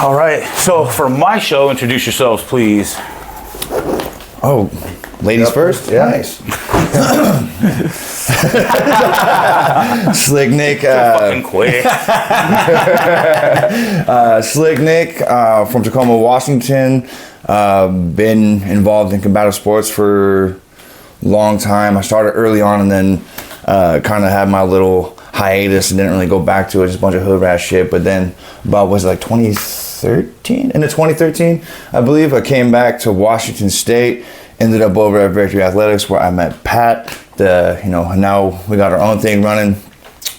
All right, so for my show, introduce yourselves, please. Oh, ladies first? Yeah. Nice. Slick Nick. Fucking quick. Slick Nick from Tacoma, Washington. Been involved in combative sports for a long time. I started early on and then kind of had my little hiatus and didn't really go back to it. Just a bunch of hood rat shit. But then about, was it like 2013? In 2013, I believe, I came back to Washington State. Ended up over at Victory Athletics where I met Pat. Now we got our own thing running.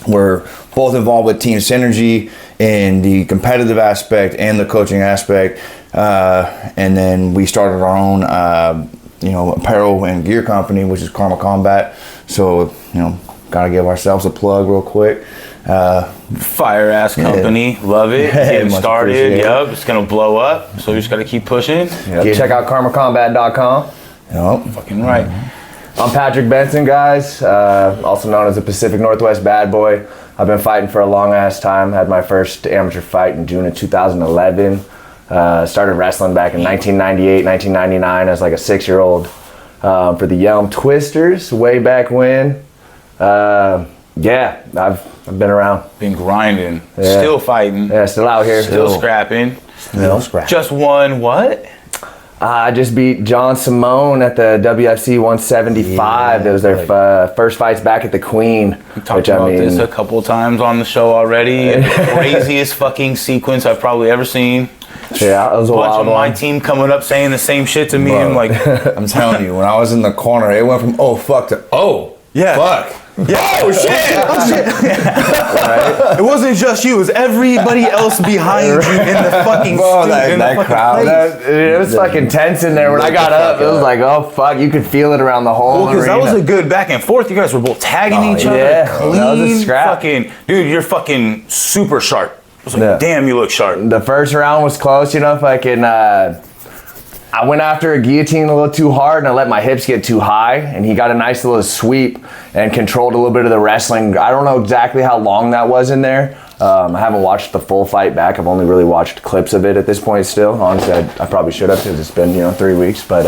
We're both involved with team synergy in the competitive aspect and the coaching aspect. And then we started our own, apparel and gear company, which is Karma Combat. So, gotta give ourselves a plug real quick. Fire ass company, love it. Getting started, yep, it's gonna blow up. So we just gotta keep pushing. Yep. Check out karmacombat.com. Yep. Fucking right. I'm Patrick Benson, guys, also known as the Pacific Northwest Bad Boy. I've been fighting for a long ass time. Had my first amateur fight in June of 2011. Started wrestling back in 1998, 1999 as like a 6-year-old for the Yelm Twisters way back when. I've been around. Been grinding, still fighting. Yeah, still out here. Still scrapping. Still scrapping. Just won what? I just beat John Simone at the WFC 175. It was their first fights back at the Queen. We talked about this a couple of times on the show already. The craziest fucking sequence I've probably ever seen. Yeah, it was a bunch wild of my one. team coming up saying the same shit to me. I'm like, I'm telling you, when I was in the corner, it went from oh fuck to oh yeah, fuck. Yeah. Oh shit! Oh shit! Right? It wasn't just you; it was everybody else behind you in the fucking that crowd. It was fucking tense in there when I got up. It was like, oh fuck, you could feel it around the whole because arena. that was a good back and forth. You guys were both tagging each other, yeah. clean. That was a scrap. Fucking dude, you're fucking super sharp. I was like, damn, you look sharp. The first round was close, I went after a guillotine a little too hard and I let my hips get too high, and he got a nice little sweep and controlled a little bit of the wrestling. I don't know exactly how long that was in there. I haven't watched the full fight back. I've only really watched clips of it at this point still. Honestly, I probably should have because it's been 3 weeks, but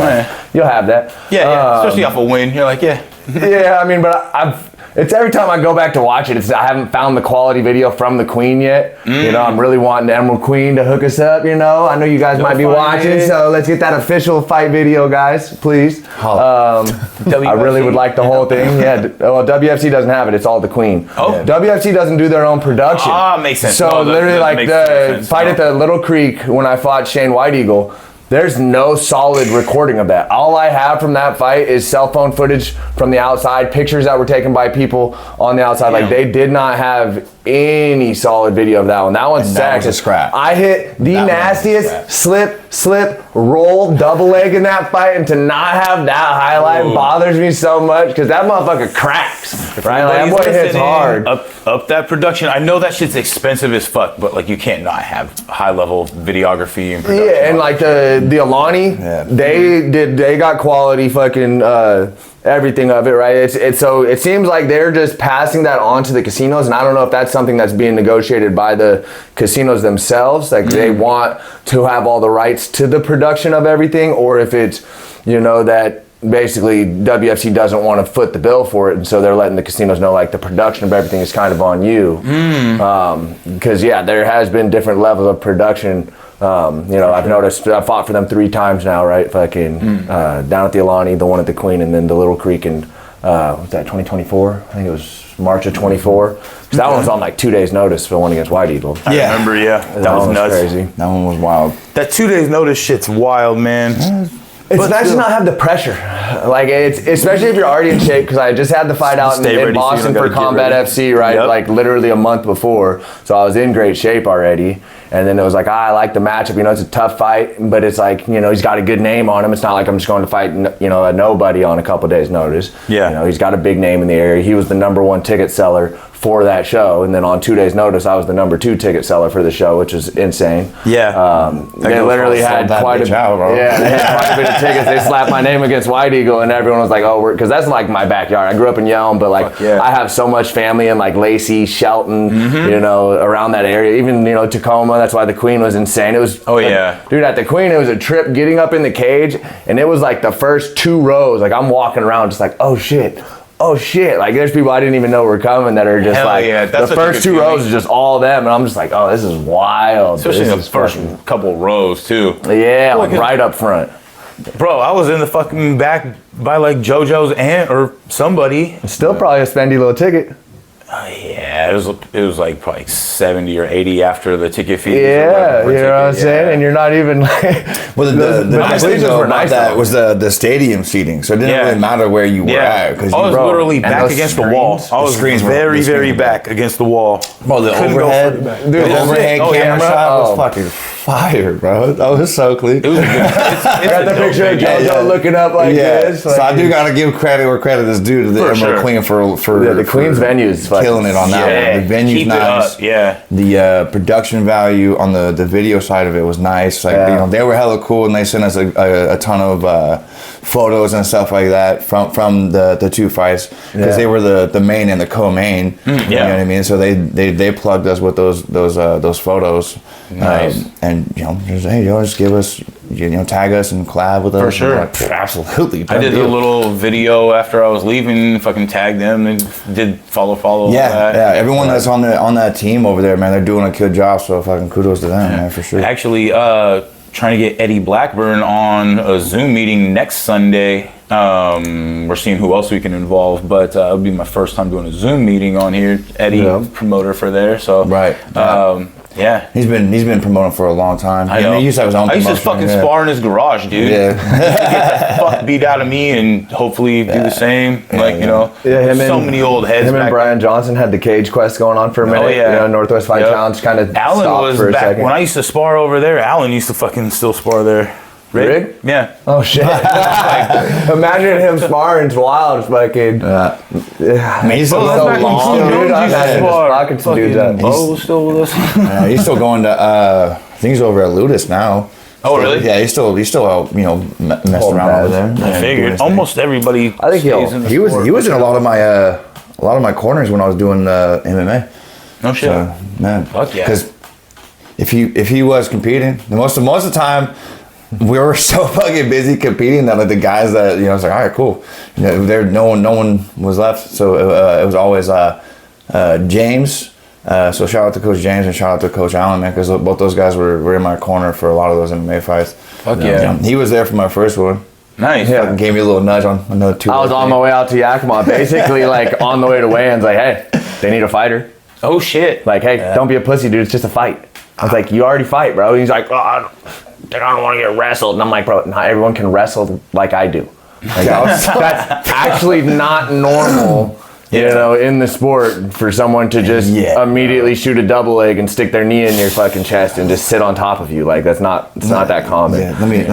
you'll have that. Yeah, especially off a win. You're like, yeah. Yeah, but it's every time I go back to watch it, I haven't found the quality video from the Queen yet. I'm really wanting the Emerald Queen to hook us up, I know you guys might be watching, so let's get that official fight video, guys, please. I really would like the whole thing. Yeah, well, WFC doesn't have it. It's all the Queen. Oh. WFC doesn't do their own production. Makes sense. So literally like the fight at the Little Creek when I fought Shane White Eagle, there's no solid recording of that. All I have from that fight is cell phone footage from the outside, pictures that were taken by people on the outside. Like, they did not have any solid video of that one. That one's that was a scrap. I hit the nastiest slip, roll, double leg in that fight, and to not have that highlight bothers me so much because that motherfucker cracks. Right? Like, that boy hits hard. Up that production. I know that shit's expensive as fuck, but like you can't not have high level videography and production. Yeah, and like the Alani, they got quality fucking everything of it, right? So it seems like they're just passing that on to the casinos, and I don't know if that's something that's being negotiated by the casinos themselves, like they want to have all the rights to the production of everything, or if it's that basically WFC doesn't want to foot the bill for it, and so they're letting the casinos know like the production of everything is kind of on you. Because there has been different levels of production. I've noticed I fought for them 3 times now, right? Fucking down at the Alani, the one at the Queen, and then the Little Creek in was that 2024? I think it was March of 24. Because that one was on like 2 days notice for the one against White Eagle. I remember, that was nuts. Crazy. That one was wild. That 2 days notice shit's wild, man. It's nice to not have the pressure. Like, it's especially if you're already in shape, because I just had the fight out in Boston for Combat FC, right? Yep. Like literally a month before. So I was in great shape already. And then it was like, I like the matchup. It's a tough fight, but it's like, he's got a good name on him. It's not like I'm just going to fight, a nobody on a couple days' notice. Yeah. He's got a big name in the area. He was the #1 ticket seller for that show, and then on 2 days' notice, I was the #2 ticket seller for the show, which is insane. Yeah, they literally had quite a bit of tickets. They slapped my name against White Eagle, and everyone was like, "Oh, because that's like my backyard. I grew up in Yelm, but like I have so much family in like Lacey, Shelton, around that area. Even Tacoma. That's why the Queen was insane. It was dude, at the Queen it was a trip getting up in the cage, and it was like the first 2 rows, like I'm walking around just like, oh shit, like there's people I didn't even know were coming that are just the first 2 rows is just all them, and I'm just like, oh, this is wild. Especially the first couple rows too. Yeah, like right up front. Bro, I was in the fucking back by like JoJo's aunt or somebody. Still probably a spendy little ticket. Yeah, it was like probably 70 or 80 after the ticket fee. Yeah, you know what I'm saying? And you're not even like... Well, the nice thing though about that was the stadium seating, so it didn't really matter where you were at. I was literally back against the wall. I was very back against the wall. Well, the overhead camera shot was fucking fire, bro. That was so clean. It was a good... I got the picture of JoJo looking up like this. So I do gotta give credit where credit is due to the Emerald Queen for the Queen's venue is killing it on that one. The venue's nice. The production value on the video side of it was nice. Like you know, they were hella cool, and they sent us a ton of photos and stuff like that from the 2 fights because they were the main and the co-main. You know what I mean? So they plugged us with those photos. Nice. And you know, just, hey, just give us, tag us and collab with us. For sure. Like, absolutely. I did a little video after I was leaving, fucking tagged them and did follow. Yeah. Everyone that's on that team over there, man, they're doing a good job. So fucking kudos to them, man, for sure. Actually, trying to get Eddie Blackburn on a Zoom meeting next Sunday. We're seeing who else we can involve, but it'll be my first time doing a Zoom meeting on here. Eddie, promoter for there, so he's been promoting for a long time. I know. He used to have his own I used to fucking spar in his garage, dude. Yeah. Get the fuck beat out of me and hopefully do the same. So many old heads. Him and Brian Johnson had the cage quest going on for a minute. Northwest Fight Challenge kind of stopped for a second. When I used to spar over there, Alan used to fucking still spar there. Rig? Yeah. Oh shit. Imagine him sparring. It's wild. Fucking. I mean, he's still long. Dude, I imagine just fucking some dudes up. Bo's still with us. He's still going to. I think he's over at Ludus now. Oh really? Yeah, he's still messing around over there. I figured almost everybody. I think he was in a lot of my corners when I was doing MMA. No shit. So, man, fuck yeah. Because if he was competing, most of the time. We were so fucking busy competing that like the guys that it's like, all right, cool. No one was left, so it was always James. So shout out to Coach James and shout out to Coach Allen, man, because both those guys were in my corner for a lot of those MMA fights. Fuck yeah. He was there for my first one. Nice. Yeah, gave me a little nudge on another 2. I was on my way out to Yakima, basically like on the way to weigh-ins, like, hey, they need a fighter. Oh shit. Like, hey, don't be a pussy, dude. It's just a fight. I was like, you already fight, bro. And he's like, I don't want to get wrestled. And I'm like, bro, not everyone can wrestle like I do. Like, that's actually not normal, in the sport for someone to just immediately shoot a double leg and stick their knee in your fucking chest and just sit on top of you. Like, it's not that common. Yeah, let me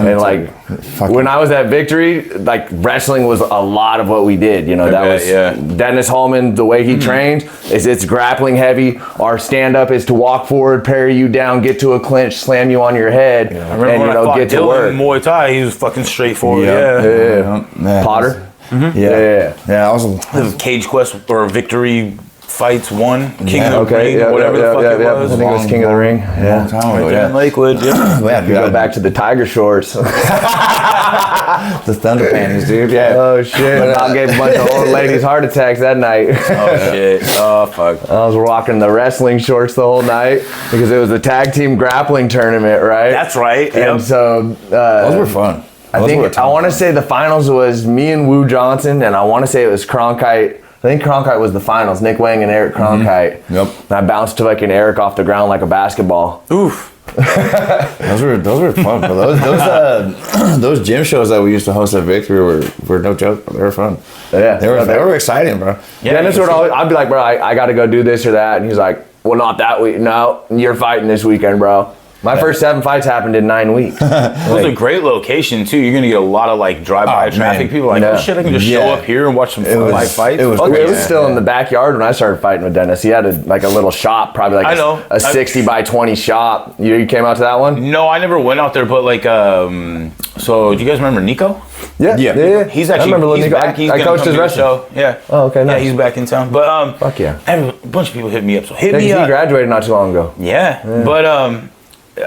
when I was at Victory, like, wrestling was a lot of what we did. Dennis Holman, the way he trained, it's grappling heavy. Our stand-up is to walk forward, parry you down, get to a clinch, slam you on your head, I remember when I fought get to Dylan work. in Muay Thai, he was fucking straightforward. Yeah. Potter? Yeah. I was Cage Quest or Victory Fights 1, King of the Ring, yeah, whatever the fuck it was. I think it was King of the Ring. Yeah. Long time In Lakewood, We go back to the tiger shorts. the thunder panties, dude. Yeah. Oh shit! I gave a bunch of old ladies heart attacks that night. Oh shit! Oh fuck! I was rocking the wrestling shorts the whole night because it was a tag team grappling tournament, right? That's right. And so those were fun. I want to say the finals was me and Wu Johnson, and I want to say it was Cronkite. I think Cronkite was the finals. Nick Wang and Eric Cronkite. Yep. And I bounced to fucking Eric off the ground like a basketball. Oof. those were fun. But those gym shows that we used to host at Victory were no joke. They were fun. Yeah. They were exciting, bro. Yeah. Dennis would always, I'd be like, bro, I got to go do this or that, and he's like, well, not that week. No, you're fighting this weekend, bro. My first 7 fights happened in 9 weeks. It was a great location too. You're gonna get a lot of like drive-by traffic. Man. People are like, oh shit, I can just show up here and watch some live fights. It was still in the backyard when I started fighting with Dennis. He had a little shop, probably like a 60 by 20 shop. You came out to that one? No, I never went out there, but like, so do you guys remember Nico? Yeah. He's actually back. I coached his wrestling show. Yeah. Oh, okay, nice. Yeah, he's back in town. But fuck yeah. a bunch of people hit me up. So he graduated not too long ago. Yeah. But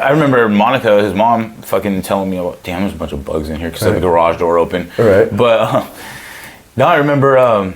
I remember Monica, his mom, fucking telling me about, damn, there's a bunch of bugs in here because I had the garage door open. Right. But no, I remember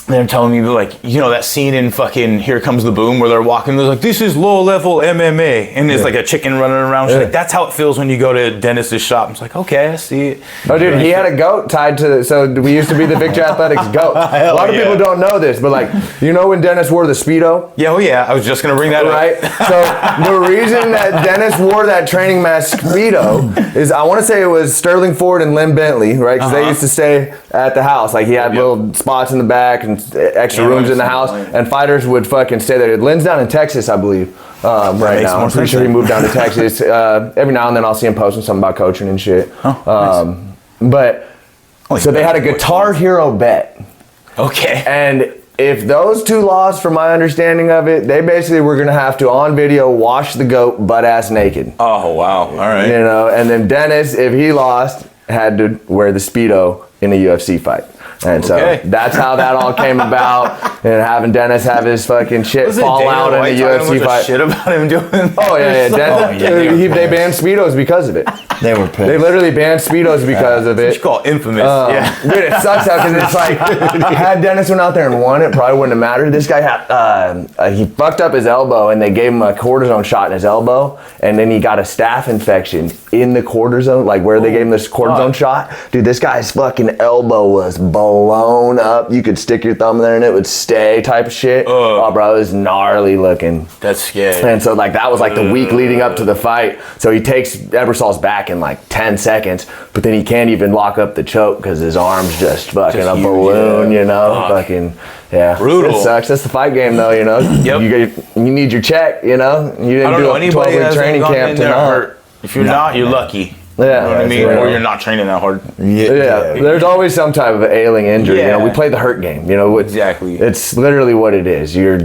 them telling me, like, you know, that scene in fucking Here Comes the Boom where they're walking, they're like, this is low level MMA. And there's like a chicken running around. She's like, that's how it feels when you go to Dennis's shop. I was like, okay, I see it. Oh, dude, he had a goat tied to so we used to be the Victory Athletics goat. A lot of people don't know this, but like, you know when Dennis wore the Speedo? Yeah, oh yeah, I was just going to bring that right? up. So the reason that Dennis wore that training mask Speedo is I want to say it was Sterling Ford and Lynn Bentley, right? Because they used to stay at the house. Like he had little spots in the back and extra rooms in the house, and fighters would fucking stay there. Lynn's down in Texas, I believe, right now. I'm pretty sure he moved down to Texas. Every now and then I'll see him posting something about coaching and shit. Nice. But so they had a Guitar Hero bet. Okay. And if those two lost, from my understanding of it, they basically were gonna have to on video wash the goat butt ass naked. Oh wow! All right. You know, and then Dennis, if he lost, had to wear the Speedo in a UFC fight. And so that's how that all came about, and having Dennis have his fucking shit fall out in the UFC fight. Shit about him doing that. Oh yeah, Dennis, they banned Speedos because of it. They were pissed. They literally banned Speedos because of it. You call infamous. Dude, it sucks out because it's like, had Dennis went out there and won, it probably wouldn't have mattered. This guy had, he fucked up his elbow, and they gave him a cortisone shot in his elbow, and then he got a staph infection in the cortisone, like where they gave him this cortisone shot. Dude, this guy's fucking elbow was blown up. You could stick your thumb there and it would stay type of shit. Oh, bro, it was gnarly looking. That's scary. And so like that was like the week leading up to the fight. So he takes Ebersol's back in like 10 seconds, but then he can't even lock up the choke because his arm's just fucking a balloon, you know? Fucking, yeah. Brutal. It sucks. That's the fight game though, you know? Yep. You need your check, you know? You didn't do a 12-week training camp to know. If you're not, you're lucky. Yeah, you know what I mean? Or you're not training that hard. Yeah, there's always some type of ailing injury. Yeah. You know, we play the hurt game. You know, exactly. It's literally what it is. Your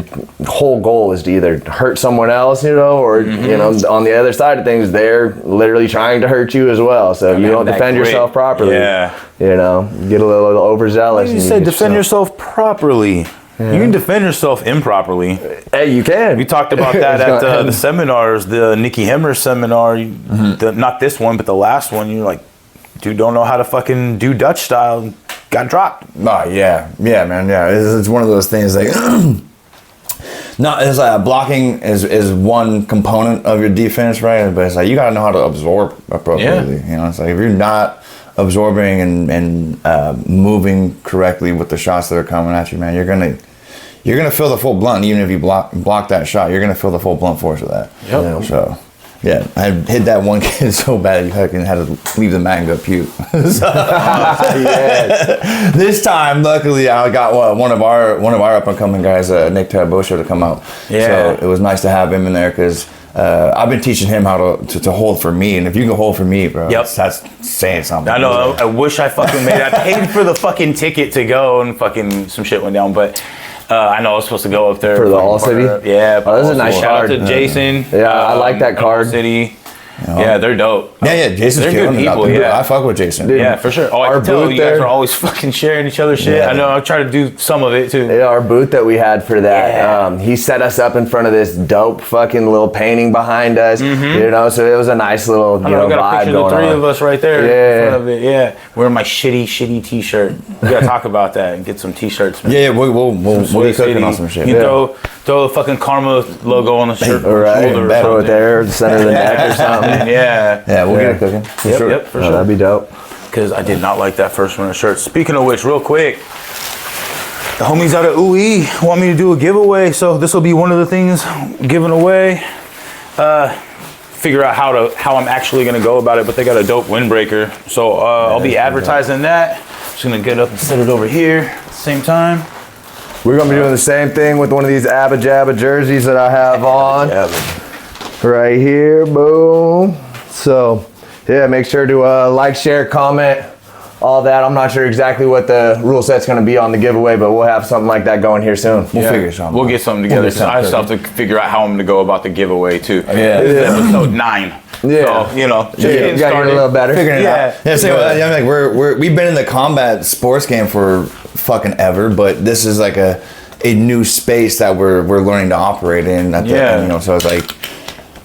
whole goal is to either hurt someone else, you know, or you know, on the other side of things, they're literally trying to hurt you as well. So if you don't defend yourself properly, you know, get a little overzealous. You said defend yourself properly. Yeah. You can defend yourself improperly. Hey, you can. We talked about that at the seminars, the Nikki Hemmer seminar. Not this one, but the last one. You're like, dude, don't know how to fucking do Dutch style. And got dropped. Oh, yeah, man, yeah. It's one of those things like, no, it's like blocking is one component of your defense, right? But it's like you gotta know how to absorb appropriately. You know, it's like if you're not absorbing and moving correctly with the shots that are coming at you, man, you're gonna feel the full blunt. Even if you block that shot, you're gonna feel the full blunt force of that. Yep. You know? So, yeah, I hit that one kid so bad he fucking had to leave the mat and go puke. This time, luckily, I got one of our up and coming guys, Nic Merritt, to come out. Yeah. So it was nice to have him in there because I've been teaching him how to hold for me, and if you can hold for me, bro, that's saying something. I know. I wish I fucking made it. I paid for the fucking ticket to go, and fucking some shit went down, but. I know I was supposed to go up there for the All City. Yeah, oh, that's a nice shout card. out to Jason. Yeah, I like that card. All City. Yeah, they're dope. Yeah, Jason's they're killing good people. Yeah, I fuck with Jason. Dude, yeah, for sure. Oh, I can tell you guys are always fucking sharing each other's shit. Yeah. I know. I try to do some of it too. Yeah, our booth that we had for that, he set us up in front of this dope fucking little painting behind us. You know, so it was a nice little I got a picture of the three of us right there in front of it. Yeah, wearing my shitty T-shirt. We gotta talk about that and get some T-shirts. Man. Yeah, we'll be cooking on some shit. You throw the fucking Karma logo on the shirt. Right, throw it there, the center of the neck or something. Yeah, we'll get it cooking. Yep, for sure. That'd be dope. Because I did not like that first one of shirts. Speaking of which, real quick, the homies out of UE want me to do a giveaway, so this will be one of the things given away. Figure out how I'm actually gonna go about it, but they got a dope windbreaker, so I'll be advertising that. Just gonna get up and set it over here at the same time. We're gonna be doing the same thing with one of these Abba Jabba jerseys that I have on. Right here, boom. So, yeah, make sure to like, share, comment, all that. I'm not sure exactly what the rule set's going to be on the giveaway, but we'll have something like that going here soon. We'll figure something out. We'll get something together. I still have to figure out how I'm going to go about the giveaway, too. Yeah. This is episode 9. Yeah. So, you know, just getting you got to get a little better. Figuring it out. Yeah, so we've been in the combat sports game for fucking ever, but this is like a new space that we're learning to operate in. You know, so it's like,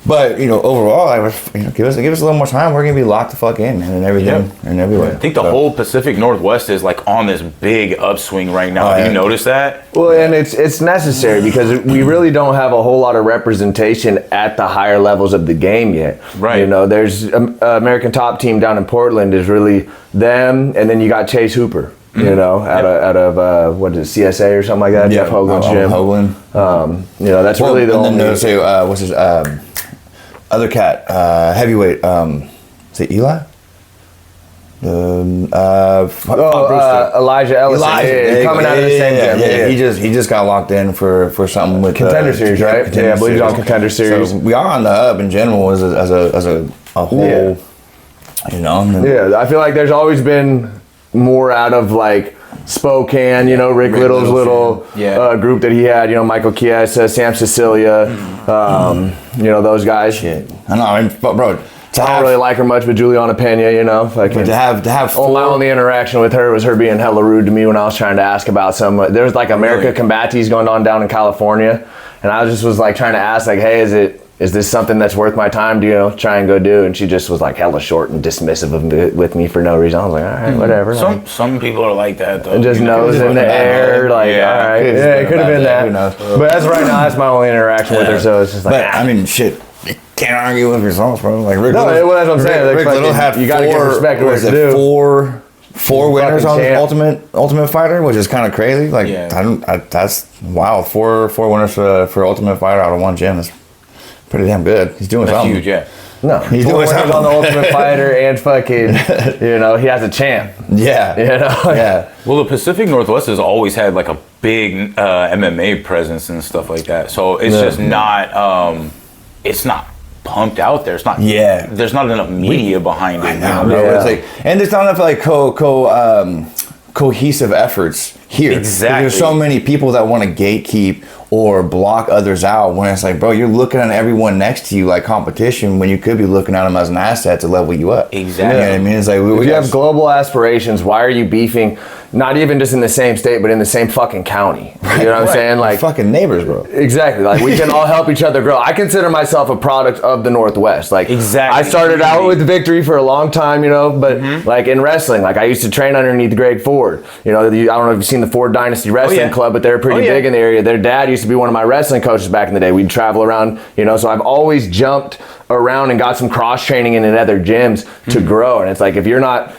But overall, give us a little more time. We're gonna be locked the fuck in, man, and everything and everywhere. I think the whole Pacific Northwest is like on this big upswing right now. Have you noticed that? Well, and it's necessary because we really don't have a whole lot of representation at the higher levels of the game yet. Right. There's American Top Team down in Portland is really them, and then you got Chase Hooper. Out of what is it, CSA or something like that? Jeff Hoagland's gym. Hoagland. That's really the only. Then say what's his other cat, heavyweight. Is it Eli? Elijah Ellison. Coming out of the same gym. Yeah. He just got locked in for something with Contender Series, right? I believe he's on Contender Series. So we are on the up in general as a whole. Yeah, I feel like there's always been more out of like Spokane, Rick Little's little group that he had, Michael Chiesa, Sam Cecilia, those guys. Shit. I know, but bro, I don't really like her much, but Juliana Pena, but to have my only interaction with her was her being hella rude to me when I was trying to ask about some. There was like America Combatis going on down in California, and I was like trying to ask like, hey, is this something that's worth my time to try and go do? And she just was like hella short and dismissive with me for no reason. I was like, all right, whatever. Some people are like that though. And just nose in the air, like, all right, it could have been that. Who knows? But as of right now, that's my only interaction with her. So it's just like, I mean, shit. You can't argue with results, bro. Like Rick. No, that's what I'm saying. Rick Little had you got to give respect to what to do. Four winners on Ultimate Fighter, which is kind of crazy. Like, that's wow. Four winners for Ultimate Fighter out of one gym. That's pretty damn good. He's doing something. Huge, yeah. No, he's doing something on the Ultimate Fighter and fucking, he has a champ. Yeah. Yeah. Well, the Pacific Northwest has always had like a big MMA presence and stuff like that. So it's just not, it's not pumped out there. It's not. Yeah. There's not enough media behind it. I know, bro. It's like, and there's not enough like cohesive efforts here. Exactly. There's so many people that want to gatekeep or block others out when it's like, bro, you're looking at everyone next to you like competition when you could be looking at them as an asset to level you up. Exactly. You know what I mean? It's like, if you have global aspirations, why are you beefing, not even just in the same state, but in the same fucking county? You know what I'm saying? Like, we're fucking neighbors, bro. Exactly. Like, we can all help each other grow. I consider myself a product of the Northwest. Like, exactly. I started out with Victory for a long time, but like in wrestling, like I used to train underneath Greg Ford. I don't know if you've seen the Ford Dynasty Wrestling Club, but they're pretty big in the area. Their dad used to be one of my wrestling coaches back in the day. We'd travel around, so I've always jumped around and got some cross training in other gyms to grow. And it's like, if you're not,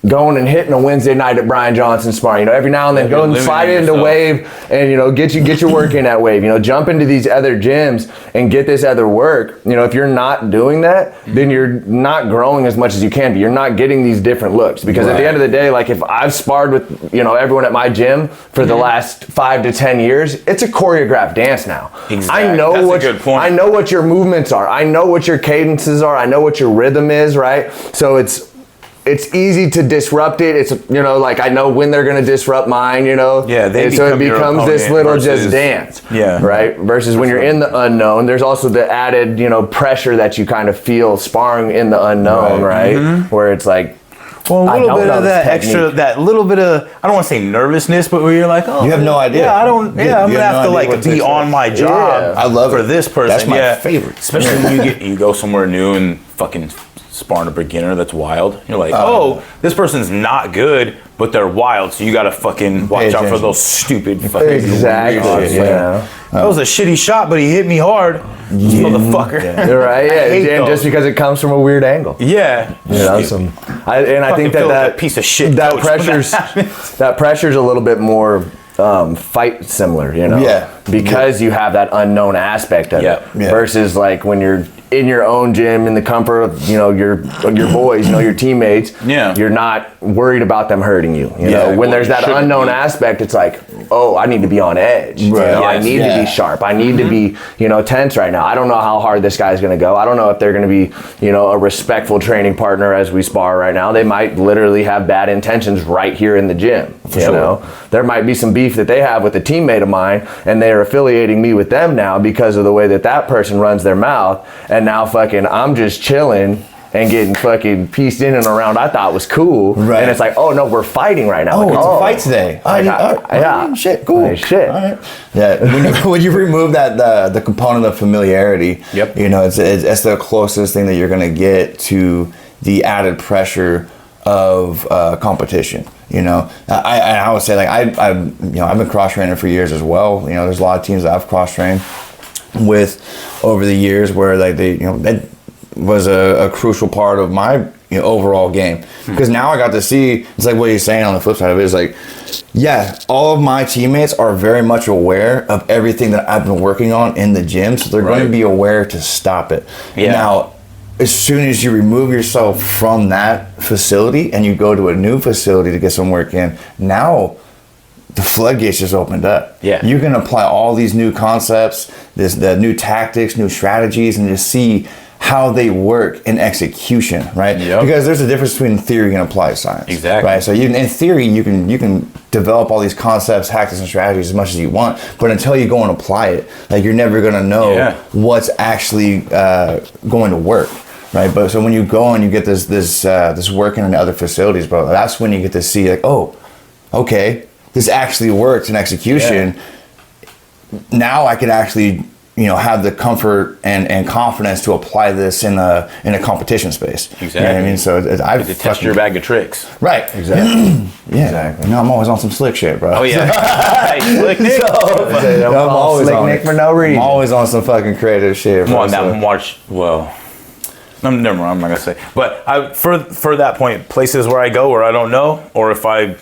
going and hitting a Wednesday night at Brian Johnson's sparring, every now and then go and slide into Wave and, get your work in at Wave, jump into these other gyms and get this other work. If you're not doing that, then you're not growing as much as you can be. You're not getting these different looks because at the end of the day, like if I've sparred with, everyone at my gym for the last 5 to 10 years, it's a choreographed dance now. Exactly. I know That's a good point. I know what your movements are. I know what your cadences are. I know what your rhythm is, right? So it's easy to disrupt it. It's, like I know when they're going to disrupt mine, Yeah, so it becomes this little just dance. Yeah. Right? Versus when you're in the unknown, there's also the added, pressure that you kind of feel sparring in the unknown, right? Mm-hmm. Where it's like, well, a little bit of that extra, that little bit of, I don't want to say nervousness, but where you're like, oh. You have no idea. Yeah, I'm going to have to like be on my job. I love for this person. That's my favorite. Especially when you go somewhere new and fucking sparring a beginner that's wild. You're like, this person's not good, but they're wild, so you gotta fucking watch out for those stupid fucking exactly. That was a shitty shot, but he hit me hard. Motherfucker. Yeah. You're right. Yeah, and just because it comes from a weird angle. Yeah. I think that piece of shit. That pressure's a little bit more fight similar, Yeah. Because you have that unknown aspect of it. Versus like when you're in your own gym in the comfort of your boys, your teammates. Yeah. You're not worried about them hurting you. When there's that unknown aspect, it's like, oh, I need to be on edge. Right. I need to be sharp. I need to be tense right now. I don't know how hard this guy's going to go. I don't know if they're going to be a respectful training partner as we spar right now. They might literally have bad intentions right here in the gym. There might be some beef that they have with a teammate of mine, and they're affiliating me with them now because of the way that person runs their mouth. And now fucking I'm just chilling and getting fucking pieced in and around, I thought was cool. Right. And it's like, oh no, we're fighting right now. Oh, Like, it's a fight today. yeah. Shit, cool. Like, shit. All right. Yeah, when you remove that the component of familiarity, Yep. you know, it's the closest thing that you're gonna get to the added pressure of competition. You know, I would say like I've been cross training for years as well. You know, there's a lot of teams that I've cross trained with over the years where like that was a crucial part of my overall game, because now I got to see, it's like what you're saying on the flip side of it is like, yeah, all of my teammates are very much aware of everything that I've been working on in the gym, so they're going to be aware to stop it. Yeah. Now, as soon as you remove yourself from that facility and you go to a new facility to get some work in, now the floodgates just opened up. Yeah. You can apply all these new concepts, the new tactics, new strategies, and just see how they work in execution, right? Yep. Because there's a difference between theory and applied science. Exactly. Right. So in theory, you can develop all these concepts, tactics, and strategies as much as you want, but until you go and apply it, like you're never gonna know what's actually going to work. Right, but so when you go and you get this working in other facilities, bro, that's when you get to see like, oh, okay, this actually works in execution. Yeah. Now I can actually, have the comfort and confidence to apply this in a competition space. Exactly. You know what I mean? So I've to test your bag of tricks. Right. Exactly. Yeah. Exactly. I'm always on some slick shit, bro. Oh yeah. Hey, slick Nick. I'm always slick on Nick it. for no reason. I'm always on some fucking creative shit. Come Bro, on, that March. Well, never mind. I'm not gonna say. But for that point, places where I go where I don't know, or if I'm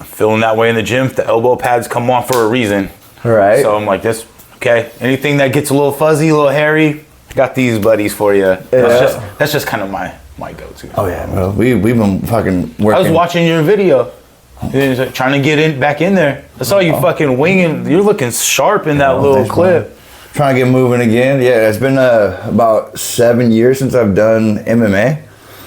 feeling that way in the gym, the elbow pads come on for a reason. Right. So I'm like this. Okay. Anything that gets a little fuzzy, a little hairy, I got these buddies for you. Yeah. That's just kind of my go-to. Oh yeah, bro. We've been fucking working. I was watching your video. Trying to get back in there. I saw you fucking winging. You're looking sharp in that little clip. Man. Trying to get moving again. Yeah, it's been about 7 years since I've done MMA.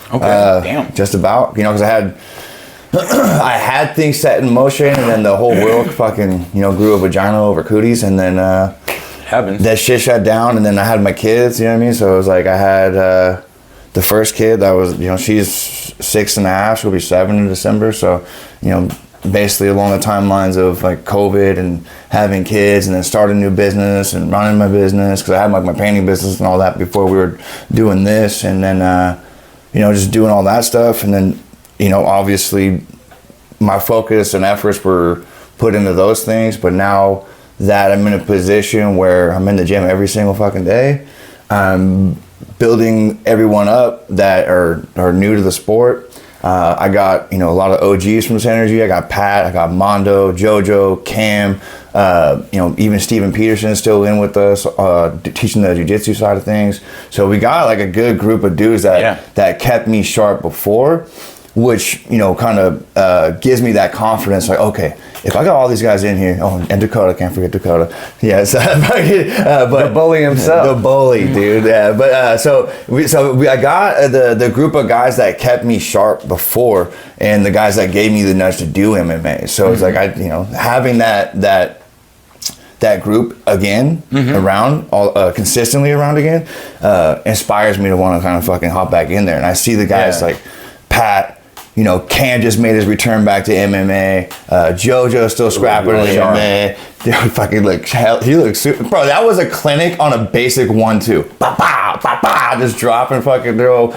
Okay, damn. Just about, because I had things set in motion, and then the whole world fucking, grew a vagina over cooties, and then Happens. that shit shut down, and then I had my kids. You know what I mean? So it was like I had the first kid that was, she's 6.5. She'll be 7 in December. So, basically along the timelines of like COVID and having kids, and then starting a new business and running my business, because I had like my painting business and all that before we were doing this, and then just doing all that stuff, and then obviously my focus and efforts were put into those things. But now that I'm in a position where I'm in the gym every single fucking day, I'm building everyone up that are new to the sport. I got, a lot of OGs from Synergy. I got Pat, I got Mondo, Jojo, Cam, even Steven Peterson is still in with us, teaching the jiu-jitsu side of things. So we got like a good group of dudes that kept me sharp before, which, kind of gives me that confidence. Like, okay, if I got all these guys in here, and Dakota, can't forget Dakota. Yes, but the bully himself. The bully, dude. Yeah, but I got the group of guys that kept me sharp before, and the guys that gave me the nudge to do MMA. So it's like having that group again around, consistently around again, inspires me to want to kind of fucking hop back in there. And I see the guys like Pat. Cam just made his return back to MMA. JoJo's still scrapping in MMA. Dude, fucking he looks super. Bro, that was a clinic on a basic 1-2. Ba ba ba ba, just dropping fucking throw,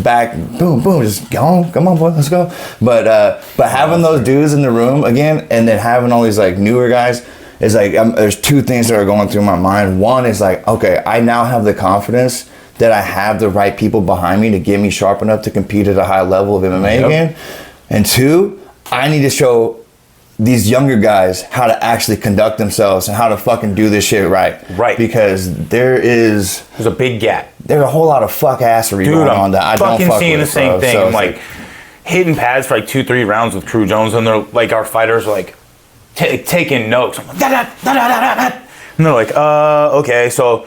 back, boom boom, just go, come on boy, let's go. But having those dudes in the room again, and then having all these like newer guys, is like there's two things that are going through my mind. One is like, okay, I now have the confidence that I have the right people behind me to get me sharp enough to compete at a high level of MMA again. And two, I need to show these younger guys how to actually conduct themselves and how to fucking do this shit right. Right. Because there's a big gap. There's a whole lot of fuck assery going on that I don't fuck with. Seeing the same bro. thing. So I'm like hitting pads for like 2-3 rounds with Crew Jones, and they're like, our fighters are like taking notes. I'm like, and they're like, okay, so.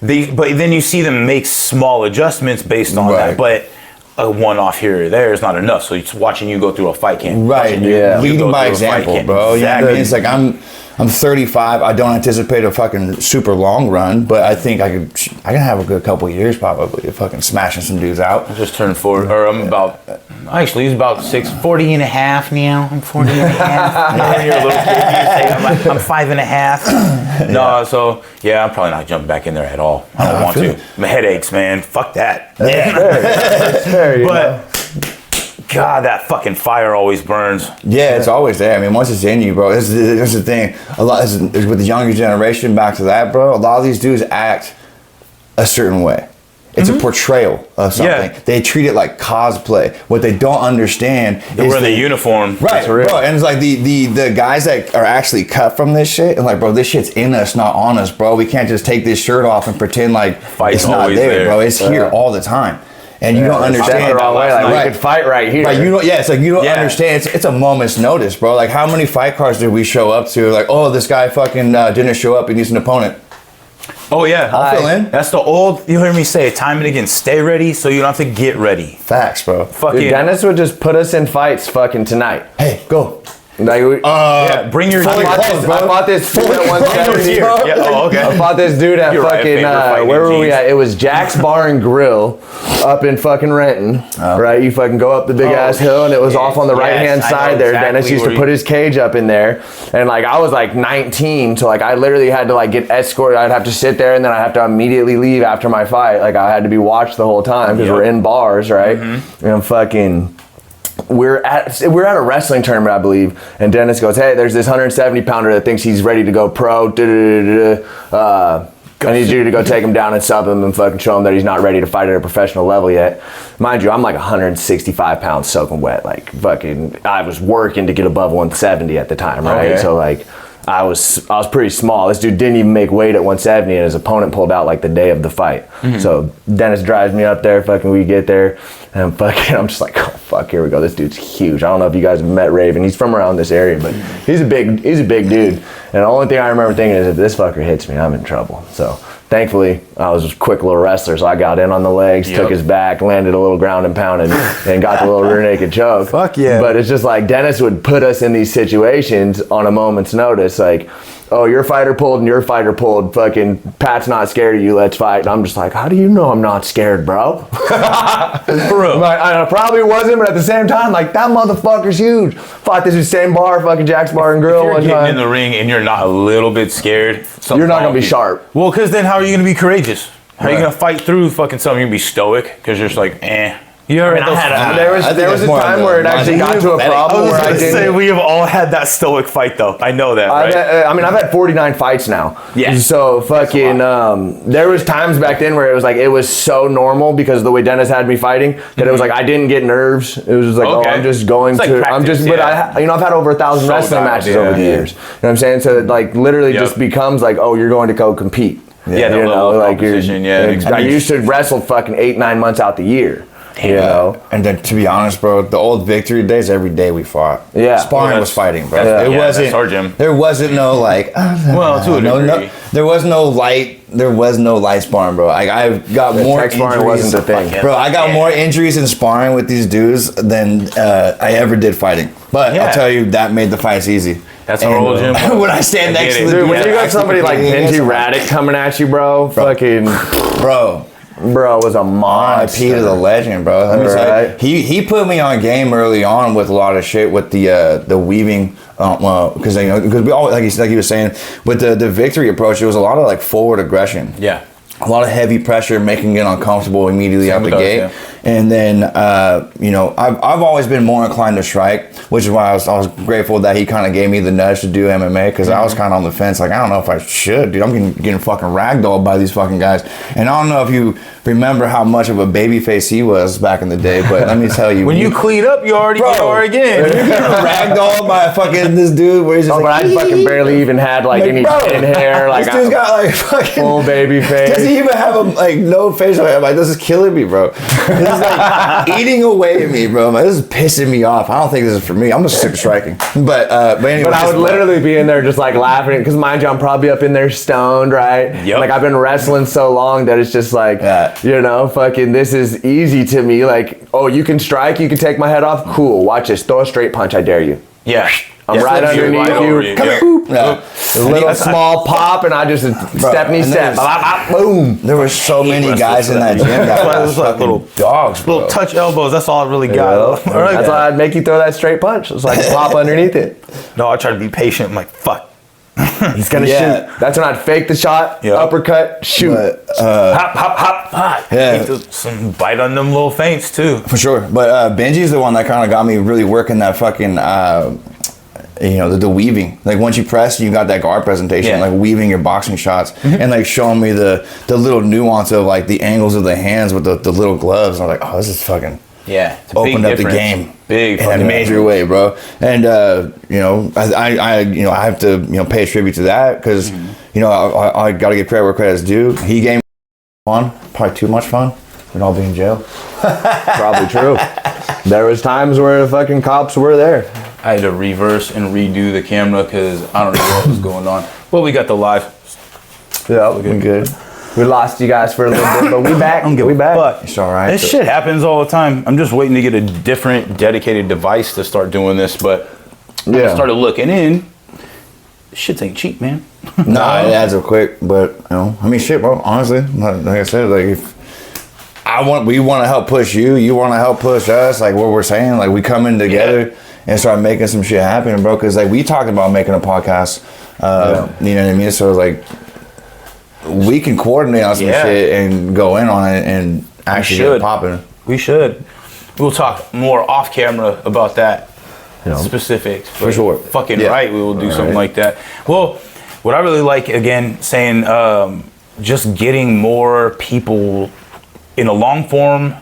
But then you see them make small adjustments based on that. But a one-off here or there is not enough. So it's watching you go through a fight camp. Right, leading by example, bro. Exactly. You know what I mean? It's like I'm 35. I don't anticipate a fucking super long run, but I think I can have a good couple years probably of fucking smashing some dudes out. I just turned 40, or I'm about, actually he's about 40 and a half now. I'm 40 and a half. When you're a little kid, you say I'm 5 and a half. No, so yeah, I'm probably not jumping back in there at all. I don't want to. My headaches, man. Fuck that. That's fair, But God, that fucking fire always burns. Yeah, it's always there. I mean, once it's in you, bro, this is the thing. A lot with the younger generation, back to that, bro, a lot of these dudes act a certain way. It's a portrayal of something. Yeah. They treat it like cosplay. What they don't understand They is wear the uniform. Right, bro. And it's like the guys that are actually cut from this shit, and like, bro, this shit's in us, not on us, bro. We can't just take this shirt off and pretend like Fight's it's not always there, there. bro. It's here all the time. And you don't understand the wrong way. Like, Right. we could fight right here. Right, it's like you don't understand. It's a moment's notice, bro. Like, how many fight cards did we show up to? Like, oh, this guy fucking didn't show up. He needs an opponent. Oh yeah, I'll fill in. That's the old. You hear me say it time and again. Stay ready, so you don't have to get ready. Facts, bro. Fucking Dude, Dennis would just put us in fights fucking tonight. Hey, go. Like, yeah, bring your. I fought this dude at 170. Yeah, oh, okay. I fought this dude at You're right, fucking, favorite fighting where were we jeans. at? It was Jack's Bar and Grill up in fucking Renton, right? You fucking go up the big ass hill and it was off on the yes, right hand I know side there. exactly Dennis used where to you- put his cage up in there. And like, I was like 19, so like I literally had to like get escorted. I'd have to sit there and then I'd have to immediately leave after my fight. Like I had to be watched the whole time because Yep. we're in bars, right? And fucking... We're at a wrestling tournament, I believe, and Dennis goes, "Hey, there's this 170 pounder that thinks he's ready to go pro. I need you to go take him down and sub him and fucking show him that he's not ready to fight at a professional level yet." Mind you, I'm like 165 pounds soaking wet. Like fucking, I was working to get above 170 at the time, right? Okay. So like, I was pretty small. This dude didn't even make weight at 170, and his opponent pulled out like the day of the fight. So Dennis drives me up there. Fucking, we get there, and fucking, I'm just like, oh fuck, here we go. This dude's huge. I don't know if you guys have met Raven. He's from around this area, but he's a big dude. And the only thing I remember thinking is, if this fucker hits me, I'm in trouble. So thankfully, I was a quick little wrestler, so I got in on the legs, took his back, landed a little ground and pound, and got the little rear naked choke. Fuck yeah. But it's just like Dennis would put us in these situations on a moment's notice, like, oh, your fighter pulled and your fighter pulled. Fucking Pat's not scared of you. Let's fight. And I'm just like, how do you know I'm not scared, bro? For real. Like, I probably wasn't, but at the same time, like, that motherfucker's huge. Fought this same bar, fucking Jack's Bar and Grill If you're one getting time. in the ring and you're not a little bit scared, You're not gonna be sharp. Well, because then how are you gonna be courageous? How are you gonna fight through fucking something? You're gonna be stoic because you're just like, eh. You ever had those? There was a time where it actually got to a problem where I didn't. We have all had that stoic fight though. I know that, right? I've had 49 fights now. Yeah. So fucking, there was times back then where it was so normal because of the way Dennis had me fighting that it was like I didn't get nerves. It was just like, Okay. oh, I'm just going It's like to, practice, but yeah. I've had over 1,000 wrestling dialed, matches yeah, over the yeah. years. You know what I'm saying? So it like literally just becomes like, oh, you're going to go compete. Yeah, the you level know, of like competition, yeah. I used to wrestle fucking 8-9 months out the year. You know. And then, to be honest, bro, the old victory days, every day we fought. Yeah. Sparring Well, was fighting, bro. that's- It yeah, wasn't. that's our gym. There wasn't no like. Well, to a degree. There was no light. There was no light sparring, bro. Like I've got more tech sparring injuries. wasn't the thing. Bro, I got more injuries in sparring with these dudes than I ever did fighting. But Yeah. I'll tell you, that made the fights easy. That's our old gym. When I stand I next get to it. the Dude, when dude you got actually somebody like competing Benji against Raddick coming at you, bro, fucking, bro. bro was a monster. RIP to the legend, bro. Let me tell Right. you, he put me on game early on with a lot of shit with the weaving, because we all like he was saying with the victory approach, it was a lot of like forward aggression. Yeah. A lot of heavy pressure, making it uncomfortable immediately out the with us, gate. yeah. And then, I've always been more inclined to strike, which is why I was grateful that he kind of gave me the nudge to do MMA, because I was kind of on the fence, like, I don't know if I should, dude. I'm getting fucking ragdolled by these fucking guys. And I don't know if you remember how much of a baby face he was back in the day, but let me tell you. When you clean up, you already are again. You're getting ragdolled by fucking this dude where he's just Oh, like, but I fucking barely even had like any bro, chin hair. Like this dude's got like fucking full baby face. Does he even have a like no facial hair? I'm like, this is killing me, bro. This is like eating away at me, bro. I'm like, this is pissing me off. I don't think this is for me. I'm just sick of striking. But anyway. But I would literally be in there just like laughing because mind you, I'm probably up in there stoned, right? Yep. Like I've been wrestling so long that it's just like, fucking this is easy to me. Like, oh, you can strike, you can take my head off. Cool. Watch this. Throw a straight punch. I dare you. Yeah. I'm Yes, right that's you, underneath right you. over you. Come Yeah. here. Boop. Yeah. A little small pop, and I just steppity and step. there's- Boom. There were so many wrestlers guys in that gym that That's why it were was like fucking little- dogs, bro. Little touch elbows. That's all I really got. Yeah. All right. That's why I'd make you throw that straight punch. It's like pop underneath it. No, I try to be patient. I'm like, fuck. He's gonna Yeah. shoot. That's when I'd fake the shot, Yeah. uppercut, shoot. But, Hop, hop, hop, hop. Yeah. Some bite on them little feints too. for sure. But Benji's the one that kind of got me really working that fucking, the weaving. Like once you press, you got that guard presentation, Yeah. like weaving your boxing shots and like showing me the little nuance of like the angles of the hands with the little gloves. I'm like, oh, this is fucking Yeah. It's a big opened up the difference. game Big in a fucking major way, bro. And I have to pay tribute to that because I got to give credit where credit's due. He gave me fun, probably too much fun. We'd all be in jail. Probably true. There was times where the fucking cops were there. I had to reverse and redo the camera because I don't know what was going on. But we got the live. Yeah, we good. We lost you guys for a little bit, but we back. I don't give We a back. fuck. It's all right. This shit happens all the time. I'm just waiting to get a different dedicated device to start doing this, but I started looking in. This shit ain't cheap, man. Nah, it adds up quick, but shit, bro. Honestly, like I said, like if we want to help push you, you want to help push us. Like what we're saying, like we come in together and start making some shit happen, bro. Because like we talked about making a podcast, you know what I mean? So like we can coordinate on some shit and go in on it and actually get it popping. We should. We'll talk more off camera about that. Specifics. For sure. Fucking Yeah. right, we will do something like that. Well, what I really like, again, saying just getting more people in a long form,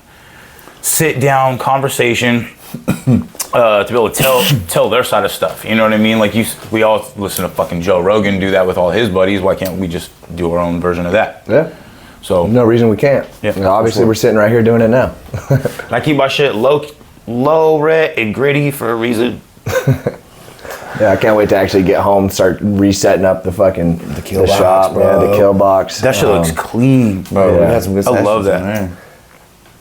sit down conversation to be able to tell their side of stuff. You know what I mean? Like we all listen to fucking Joe Rogan do that with all his buddies. Why can't we just do our own version of that? Yeah. So No reason we can't. Yeah, Obviously, we're sitting right here doing it now. I keep my shit low red and gritty for a reason. Yeah, I can't wait to actually get home, start resetting up the fucking kill box, shop, bro. yeah, the kill box. That shit looks clean, Bro, we Yeah. had some good I sessions love that. in there.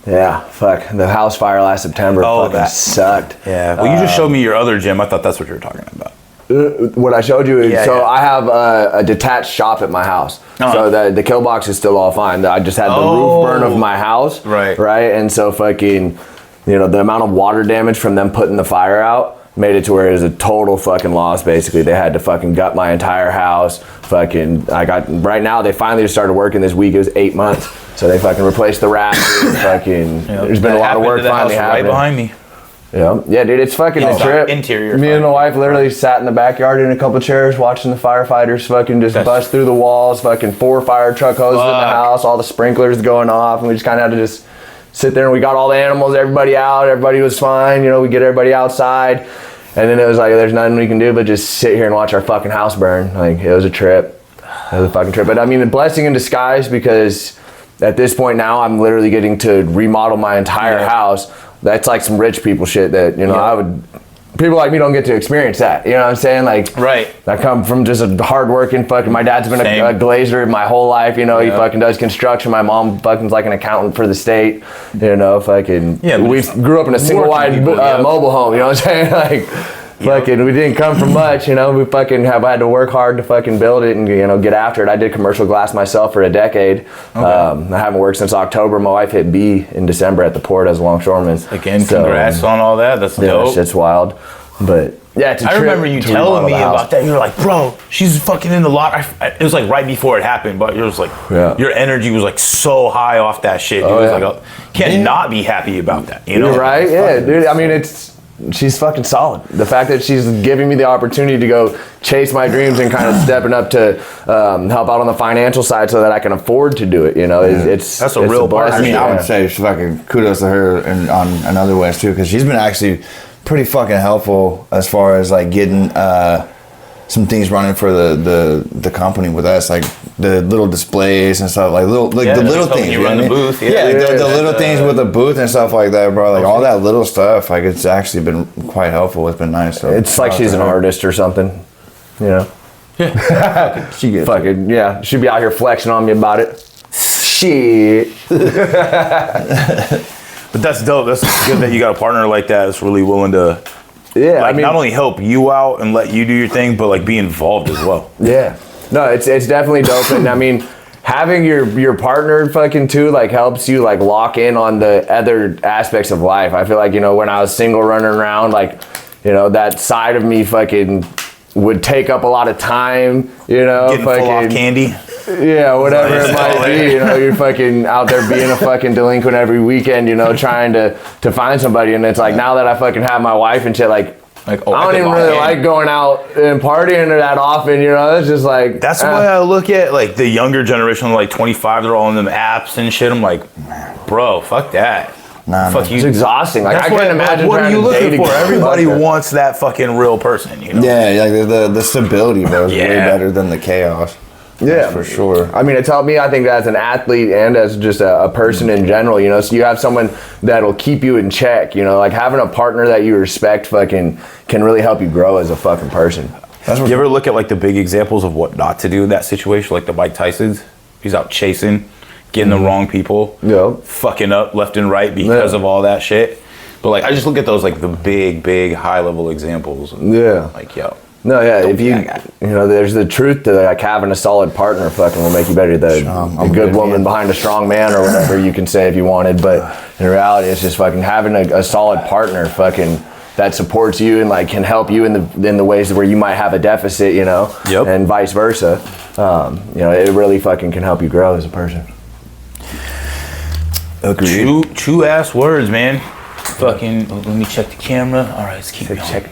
Yeah, fuck. The house fire last September fucking that sucked. Yeah. Well, you just showed me your other gym. I thought that's what you were talking about. What I showed you is, Yeah, so yeah. I have a detached shop at my house. Uh-huh. So the kill box is still all fine. I just had the roof burn of my house. Right. Right. And so fucking, the amount of water damage from them putting the fire out made it to where it was a total fucking loss. Basically, they had to fucking gut my entire house. Right now they finally just started working this week. It was 8 months. So they fucking replaced the rafters. Fucking, there's been a lot of work finally right happening. behind me. Yeah, dude, it's fucking a trip. Interior Me and fire. the wife literally sat in the backyard in a couple chairs watching the firefighters fucking just bust through the walls, fucking 4 fire truck hoses in the house, all the sprinklers going off, and we just kind of had to just sit there and we got all the animals, everybody out, everybody was fine, we get everybody outside, and then it was like, there's nothing we can do but just sit here and watch our fucking house burn. Like, it was a trip. It was a fucking trip. But I mean, a blessing in disguise because at this point now, I'm literally getting to remodel my entire house. That's like some rich people shit that, people like me don't get to experience that. You know what I'm saying? Like, Right. I come from just a hardworking fucking, my dad's been a glazer my whole life, he fucking does construction. My mom fucking's like an accountant for the state, fucking, we grew up in a single wide mobile home, you know what I'm saying? Like, fucking, we didn't come from much, we fucking have had to work hard to fucking build it and, get after it. I did commercial glass myself for a decade. Okay. I haven't worked since October. My wife hit B in December at the port as a longshoreman. Again, congrats on all that. That's dope. Shit's wild. But yeah, it's a I trip remember you to telling remodel me the house. about that. You were like, bro, she's fucking in the lot. It was like right before it happened, but it was like, your energy was like so high off that shit. Dude. It was like, can't not be happy about that. You're right? Yeah, dude. I mean, she's fucking solid. The fact that she's giving me the opportunity to go chase my dreams and kind of stepping up to help out on the financial side so that I can afford to do it, That's a real part. I mean, I would say fucking kudos to her and on another ways too, because she's been actually pretty fucking helpful as far as like getting some things running for the company with us, like the little displays and stuff, like the little things. You run the booth, the little things with the booth and stuff like that, bro. Like all that little stuff, like it's actually been quite helpful. It's been nice. So it's like she's an artist or something, She gets fucking she'd be out here flexing on me about it. Shit. But that's dope. That's good that you got a partner like that that's really willing to Yeah, like not only help you out and let you do your thing, but like be involved as well. Yeah. No, it's definitely dope. And I mean, having your partner fucking too, like helps you like lock in on the other aspects of life. I feel like, you know, when I was single running around, like, you know, that side of me fucking would take up a lot of time, you know. Getting full off candy. Yeah, whatever it might be, you know, you're fucking out there being a fucking delinquent every weekend, you know, trying to find somebody. And it's like, now that I fucking have my wife and shit, like I don't even really like going out and partying that often, you know. It's just like that's why I look at like the younger generation, like 25, they're all on them apps and shit. I'm like, bro, fuck that. Nah, fuck you. It's exhausting. Like, I can't imagine. What are you looking for? Everybody wants that fucking real person, you know? Yeah, like the stability, bro, is way better than the chaos. Yeah, that's for sure. I mean, it's helped me, I think, as an athlete and as just a person in general, you know. So you have someone that'll keep you in check, you know, like having a partner that you respect fucking can really help you grow as a fucking person. You ever look at like the big examples of what not to do in that situation, like the Mike Tyson's? He's out chasing, getting the wrong people, fucking up left and right because of all that shit. But like, I just look at those like the big high level examples. Like, yo. No, yeah, if you know, there's the truth to like having a solid partner fucking will make you better. A good woman behind a strong man or whatever you can say if you wanted. But in reality, it's just fucking having a solid partner fucking that supports you and like can help you in the ways where you might have a deficit, you know, and vice versa. You know, it really fucking can help you grow as a person. Agreed. True ass words, man. Fucking, let me check the camera. All right, let's keep going.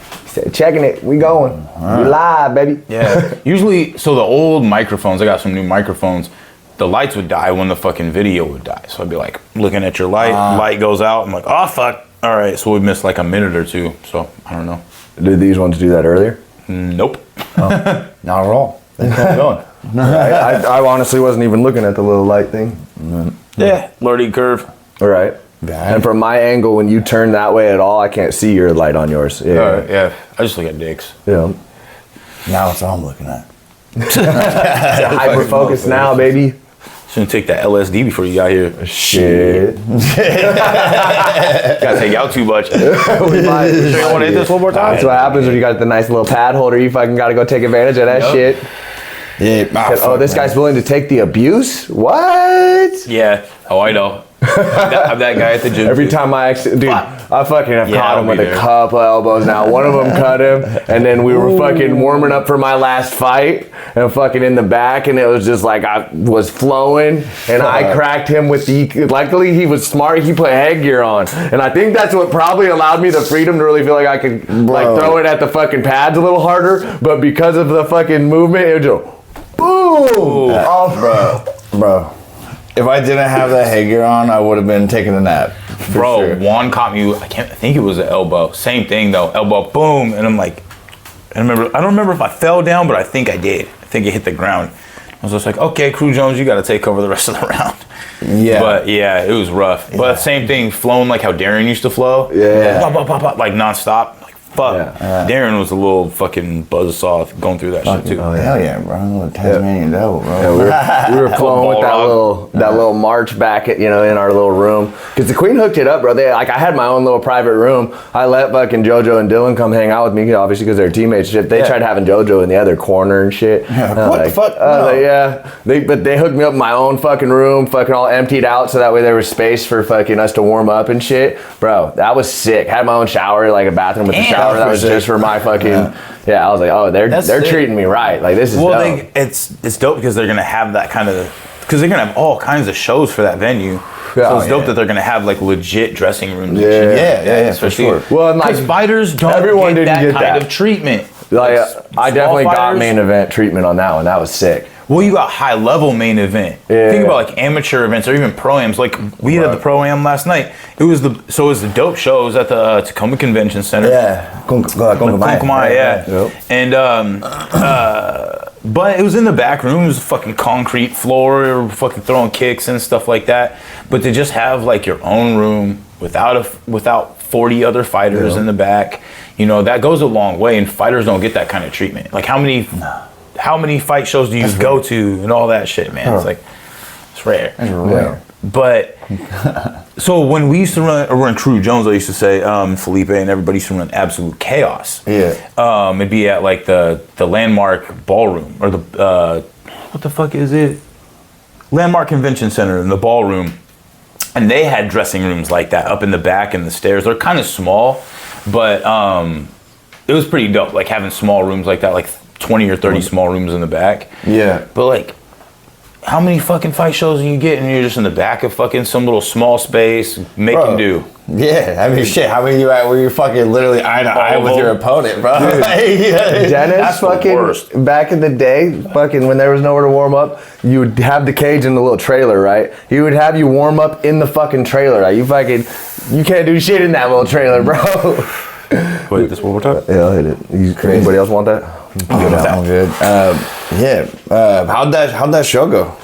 Checking it. We going. We live, baby. Yeah. Usually, so the old microphones, I got some new microphones. The lights would die when the fucking video would die. So I'd be like looking at your light goes out. I'm like, oh fuck. All right, so we missed like a minute or two. So I don't know. Did these ones do that earlier? Nope. Not at all. They kept going. I honestly wasn't even looking at the little light thing. Yeah, learning curve. All right. And from my angle, when you turn that way at all, I can't see your light on yours. Yeah. Yeah. I just look at dicks. Yeah. Now it's all I'm looking at. Hyper focus now, baby. Shouldn't take that LSD before you got here. Shit. Gotta take out too much. We might. Sure you want to hit this one more time? That's what happens when you got the nice little pad holder. You fucking gotta go take advantage of that shit. Yeah. This guy's willing to take the abuse? What? Yeah. Oh, I know. I'm that guy at the gym. Every time I fucking have caught him with a couple elbows now. One of them cut him, and then we were fucking warming up for my last fight, and fucking in the back, and it was just like I was flowing, and I cracked him with luckily he was smart, he put headgear on, and I think that's what probably allowed me the freedom to really feel like I could like throw it at the fucking pads a little harder, but because of the fucking movement, it would just, boom! Bro. If I didn't have that headgear on, I would have been taking a nap. Bro, Juan caught me. I think it was an elbow. Same thing though. Elbow, boom, and I'm like, I don't remember if I fell down, but I think I did. I think it hit the ground. I was just like, okay, Crew Jones, you got to take over the rest of the round. Yeah. But yeah, it was rough. But same thing, flowing like how Darren used to flow. Yeah. Pop, pop, pop, pop, like nonstop. Fuck. Yeah. Darren was a little fucking buzzsaw going through that shit too. Oh, hell yeah, bro. Tasmanian devil, bro. Yeah, we were flowing with that little march back at, in our little room. Because the Queen hooked it up, bro. I had my own little private room. I let fucking JoJo and Dylan come hang out with me, obviously because they're teammates. Shit. They tried having JoJo in the other corner and shit. Yeah, what the fuck? But they hooked me up in my own fucking room, fucking all emptied out, so that way there was space for fucking us to warm up and shit. Bro, that was sick. Had my own shower, like a bathroom with the shower. That was just for my fucking I was like, oh, they're treating me right. Like, this is dope. It's dope because they're gonna have that kind of, because they're gonna have all kinds of shows for that venue. So it's dope that they're gonna have like legit dressing rooms. Yeah, for sure. Well, because fighters don't get that kind of treatment. Like, I definitely got main event treatment on that one. That was sick. Well, you got high level main event. Yeah. Think about like amateur events or even pro-ams. Like we had the pro-am last night. It was the dope shows at the Tacoma Convention Center. Yeah. Muay, yeah. And but it was in the back room. It was a fucking concrete floor, fucking throwing kicks and stuff like that. But to just have like your own room without 40 other fighters in the back, that goes a long way. And fighters don't get that kind of treatment. Like how many fight shows do you go to and all that shit, man? It's like, it's rare. It's rare. But so when we used to run Crew Jones, I used to say Felipe and everybody used to run Absolute Chaos. Yeah. It'd be at like the Landmark Ballroom or the what the fuck is it? Landmark Convention Center in the ballroom, and they had dressing rooms like that up in the back and the stairs. They're kind of small, but it was pretty dope. Like having small rooms like that, like 20 or 30 small rooms in the back. Yeah. But like, how many fucking fight shows do you get and you're just in the back of fucking some little small space making do? Yeah, I mean, shit. How many you at where you're fucking literally eye to eye with your opponent, bro? Dennis, That's the fucking worst. back in the day, fucking when there was nowhere to warm up, you would have the cage in the little trailer, right? He would have you warm up in the fucking trailer, right? You can't do shit in that little trailer, bro. Wait, this one more time? Yeah, I'll hit it. Anybody else want that? I'm good. How'd that show go?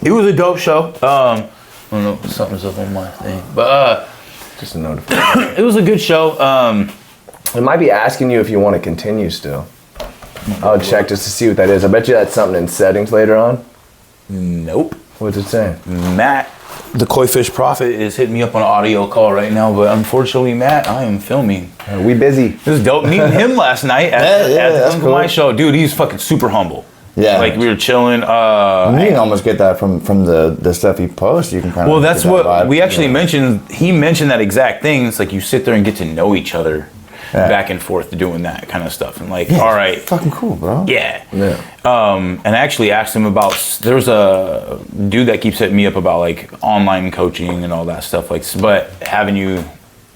It was a dope show. I don't know, something's up on my thing, but Just a notification. it was a good show. It might be asking you if you want to continue still. I'll check just to see what that is. I bet you that's something in settings later on. Nope. What's it saying? Matt, the Koi Fish Prophet, is hitting me up on an audio call right now, but unfortunately, Matt, I am filming. We busy. It was dope meeting him last night at that's the cool. Muay show. Dude, he's fucking super humble. Yeah. Like we were chilling. You can almost get that from the stuff he posts. You can kind of. Well, that's what we actually mentioned. He mentioned that exact thing. It's like you sit there and get to know each other back and forth doing that kind of stuff. And like, all right. Fucking cool, bro. Yeah. Yeah. And I actually asked him about, there's a dude that keeps hitting me up about like online coaching and all that stuff. Like, but having you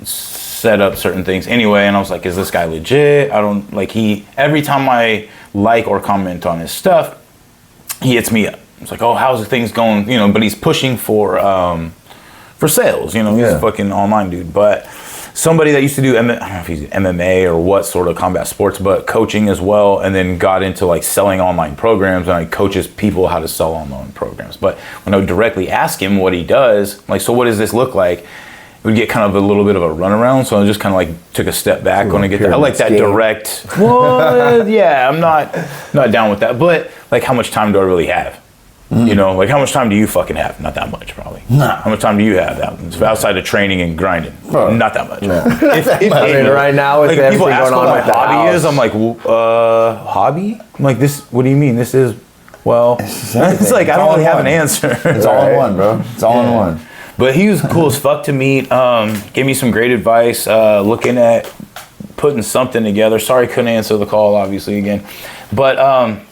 set up certain things anyway. And I was like, is this guy legit? I don't like every time I like or comment on his stuff, he hits me up. It's like, oh, how's the things going? You know, but he's pushing for sales. You know, he's a fucking online dude. But somebody that used to do, I don't know if he's MMA or what sort of combat sports, but coaching as well, and then got into like selling online programs, and like coaches people how to sell online programs. But when I would directly ask him what he does, like, so what does this look like? It would get kind of a little bit of a runaround, so I just kind of like took a step back when I get there. I like that direct. Well, yeah, I'm not down with that. But like, how much time do I really have? You know, like how much time do you fucking have? Not that much, probably. Nah. How much time do you have outside of training and grinding? Not that much. No. I mean, right now with like, everything people ask going on what with my the hobby house. is. I'm like, hobby? I'm like, this. What do you mean? This is it's like I don't really have an answer. It's all in one, bro. It's all in one. But he was cool as fuck to meet. Gave me some great advice. Looking at putting something together. Sorry, couldn't answer the call, obviously, again. But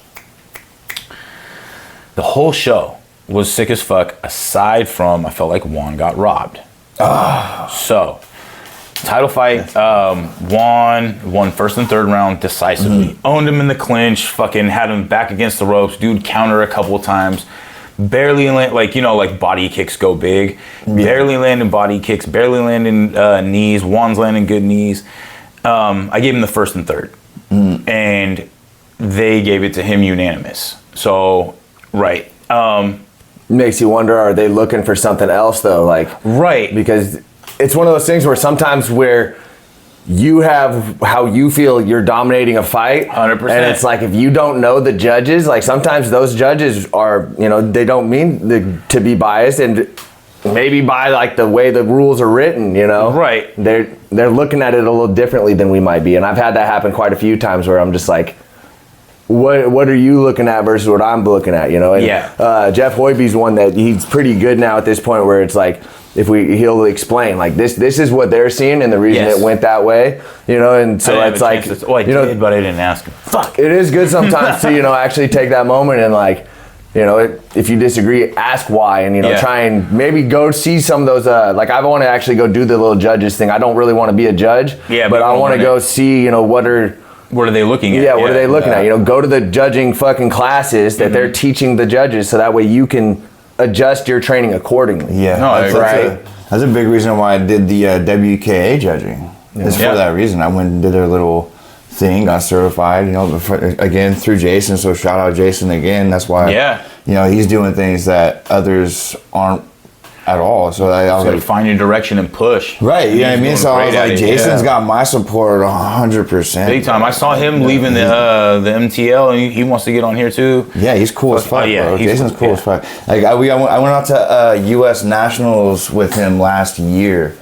the whole show was sick as fuck, aside from I felt like Juan got robbed. So, title fight, Juan won first and third round decisively. Owned him in the clinch, fucking had him back against the ropes. Dude counter a couple of times. Barely land, like, you know, like body kicks go big. Barely landing body kicks, barely landing knees. Juan's landing good knees. I gave him the first and third. And they gave it to him unanimous. So, right. Makes you wonder, are they looking for something else though? Like, Right. because it's one of those things where sometimes where you have how you feel you're dominating a fight 100%. and it's like if you don't know the judges, like sometimes those judges are, you know, they don't mean to be biased, and maybe by like the way the rules are written, you know, Right. they're looking at it a little differently than we might be. And I've had that happen quite a few times where I'm just like, what are you looking at versus what I'm looking at, you know? And, Jeff Hoiby's one that he's pretty good now at this point where it's like, he'll explain like this is what they're seeing and the reason it went that way, you know, and so it's like, I you know, did, but I didn't ask him. Fuck. it is good sometimes to, you know, actually take that moment and like, you know, if you disagree, ask why, and, you know, try and maybe go see some of those, like I want to actually go do the little judges thing. I don't really want to be a judge, but I want to go see, you know, what are they looking at? Yeah, what are they looking at? You know, go to the judging fucking classes that they're teaching the judges so that way you can adjust your training accordingly. Yeah, no, I agree. That's a big reason why I did the WKA judging. It's for that reason. I went and did their little thing, got certified, you know, again, through Jason. So shout out Jason again. That's why, you know, he's doing things that others aren't at all. So I was like, find your direction and push. Right, you know what I mean? So I was great at like, it, Jason's got my support 100%. Big time. I saw him leaving the MTL, and he wants to get on here too. Yeah, he's cool as fuck, bro. Jason's cool as fuck. Like I went out to U.S. Nationals with him last year.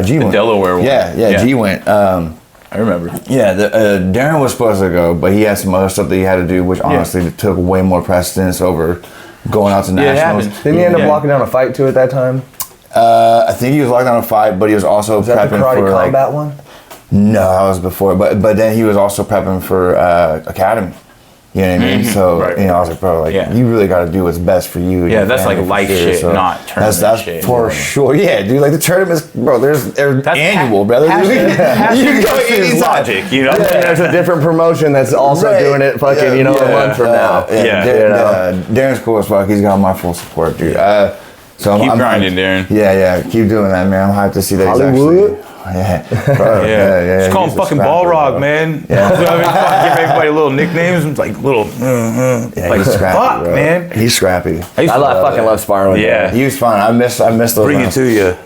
G went. Delaware one. Yeah, G went. I remember. Yeah, Darren was supposed to go, but he had some other stuff that he had to do, which honestly took way more precedence over going out to nationals. Didn't he end up locking down a fight too at that time? I think he was locked down a fight, but he was also Was that the prepping karate for combat one? No, that was before. But then he was also prepping for Academy. You know what I mean? So I was like, bro, you really got to do what's best for you. Yeah, that's like life shit, so not tournament that's shit. for sure. Yeah, dude, like the tournaments, bro. They're annual, brother. You can go anytime. Logic, you know. There's a different promotion that's also doing it fucking, a month from now. Darren's cool as fuck. He's got my full support, dude. So keep grinding, Darren. Yeah, keep doing that, man. I'm hyped to see that Hollywood. Yeah. Just call him fucking Balrog, man. Yeah. So, I mean, give everybody little nicknames. It's like little. Like he's scrappy, fuck, bro. man. He's scrappy. I fucking love sparring with him. He was fun. I miss those. Bring it to you.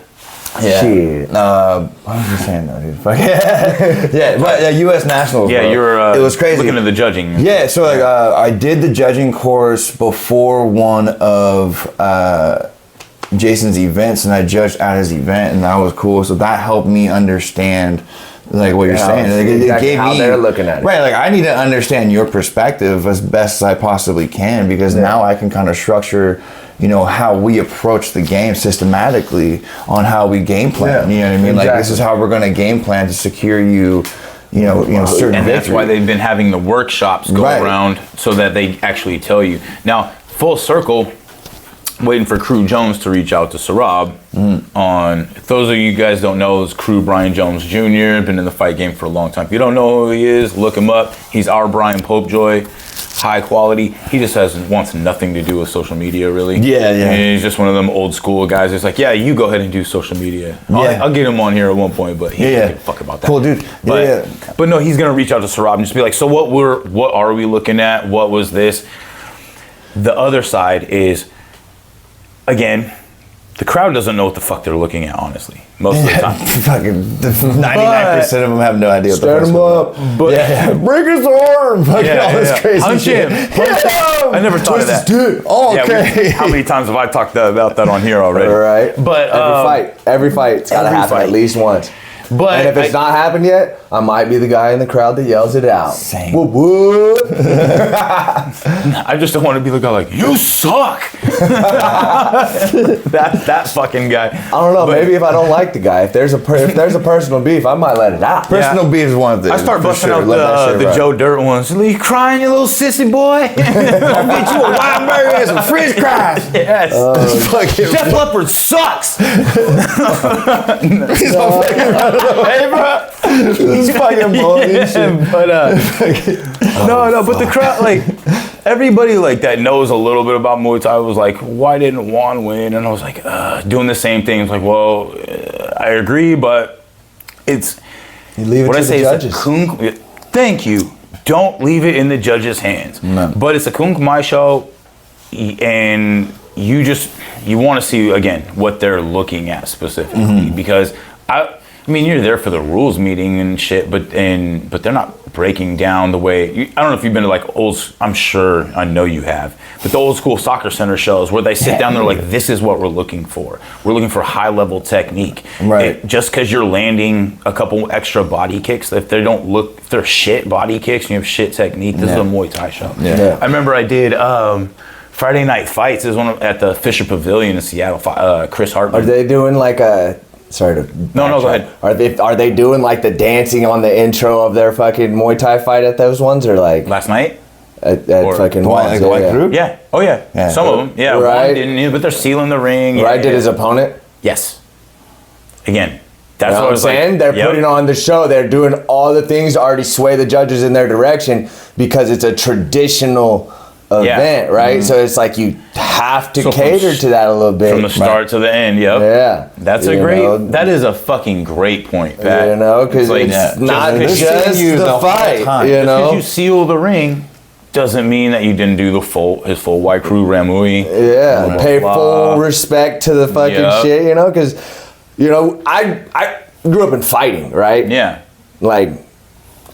Yeah. Shit. What was you saying though, dude? But U.S. Nationals. Yeah, bro. you were. It was crazy. Looking at the judging. Yeah, so I did the judging course before one of Jason's events, and I judged at his event, and that was cool. So that helped me understand, like what you're saying. Like, it gave how me, they're looking at it. Right, like I need to understand your perspective as best as I possibly can, because now I can kind of structure, how we approach the game systematically on how we game plan. You know what I mean? Exactly. Like this is how we're going to game plan to secure you. Certain and that's victory. why they've been having the workshops go around so that they actually tell you. Now, full circle. Waiting for Crew Jones to reach out to Sarab on. If those of you guys don't know, is Crew Brian Jones Jr. Been in the fight game for a long time. If you don't know who he is, look him up. He's our Brian Popejoy, high quality. He just wants nothing to do with social media, really. Yeah. And he's just one of them old school guys. It's like, yeah, you go ahead and do social media. I'll get him on here at one point, but he doesn't give a fuck about that. Cool, dude. But no, he's gonna reach out to Sarab and just be like, so what are we looking at? What was this? The other side is. Again, the crowd doesn't know what the fuck they're looking at, honestly. Most of the time. Fucking 99% of them have no idea what the fuck's Start going him up. But break his arm. Fucking all this crazy Punch shit. him. I never thought of that. Dude. Oh, okay. How many times have I talked about that on here already? All right. But every fight's gotta happen at least once. But and if it's not happened yet, I might be the guy in the crowd that yells it out. Same. Whoop, whoop. I just don't want to be the guy like, you suck. that fucking guy. I don't know. Maybe if I don't like the guy, if there's a personal beef, I might let it out. Personal beef is one thing. I start busting out the Joe Dirt ones. You crying, you little sissy boy? I'll get you a wine burger and some French fries. Yes. Def Leppard sucks. He's all fucking hey, bro. He's fucking bullying shit. But but the crowd, like, everybody like that knows a little bit about Muay Thai was like, why didn't Juan win? And I was like, doing the same thing. It's like, well, I agree, but it's you leave it what to I say the judges. Thank you. Don't leave it in the judges' hands. No. But it's a Kung Mai show, and you want to see again what they're looking at specifically because I mean, you're there for the rules meeting and shit, but they're not breaking down the way. I don't know if you've been to like I know you have, but the old school soccer center shows where they sit down, they're like, this is what we're looking for. We're looking for high level technique. Right. Just because you're landing a couple extra body kicks, if they're shit body kicks and you have shit technique, this is a Muay Thai show. Yeah. I remember I did Friday Night Fights. Is at the Fisher Pavilion in Seattle. Chris Hartman. Are they doing like a? Sorry to. No, go ahead. Are they doing like the dancing on the intro of their fucking Muay Thai fight at those ones, or like last night? At fucking like the white group? Yeah. Oh yeah. Some of them. Yeah. Right. One didn't, but they're sealing the ring. Right. Did his opponent? Yes. Again. That's You know what what I'm saying? Like, They're putting on the show. They're doing all the things to already sway the judges in their direction because it's a traditional event, right? So it's like you have to cater to that a little bit. From the start to the end, yep. Yeah. That's that is a fucking great point, Pat. You know, because it's not just the fight, you know? Because you seal the ring, doesn't mean that you didn't do his full white crew Ramui. Yeah, pay full respect to the fucking shit, you know, because, you know, I grew up in fighting, right? Yeah. Like,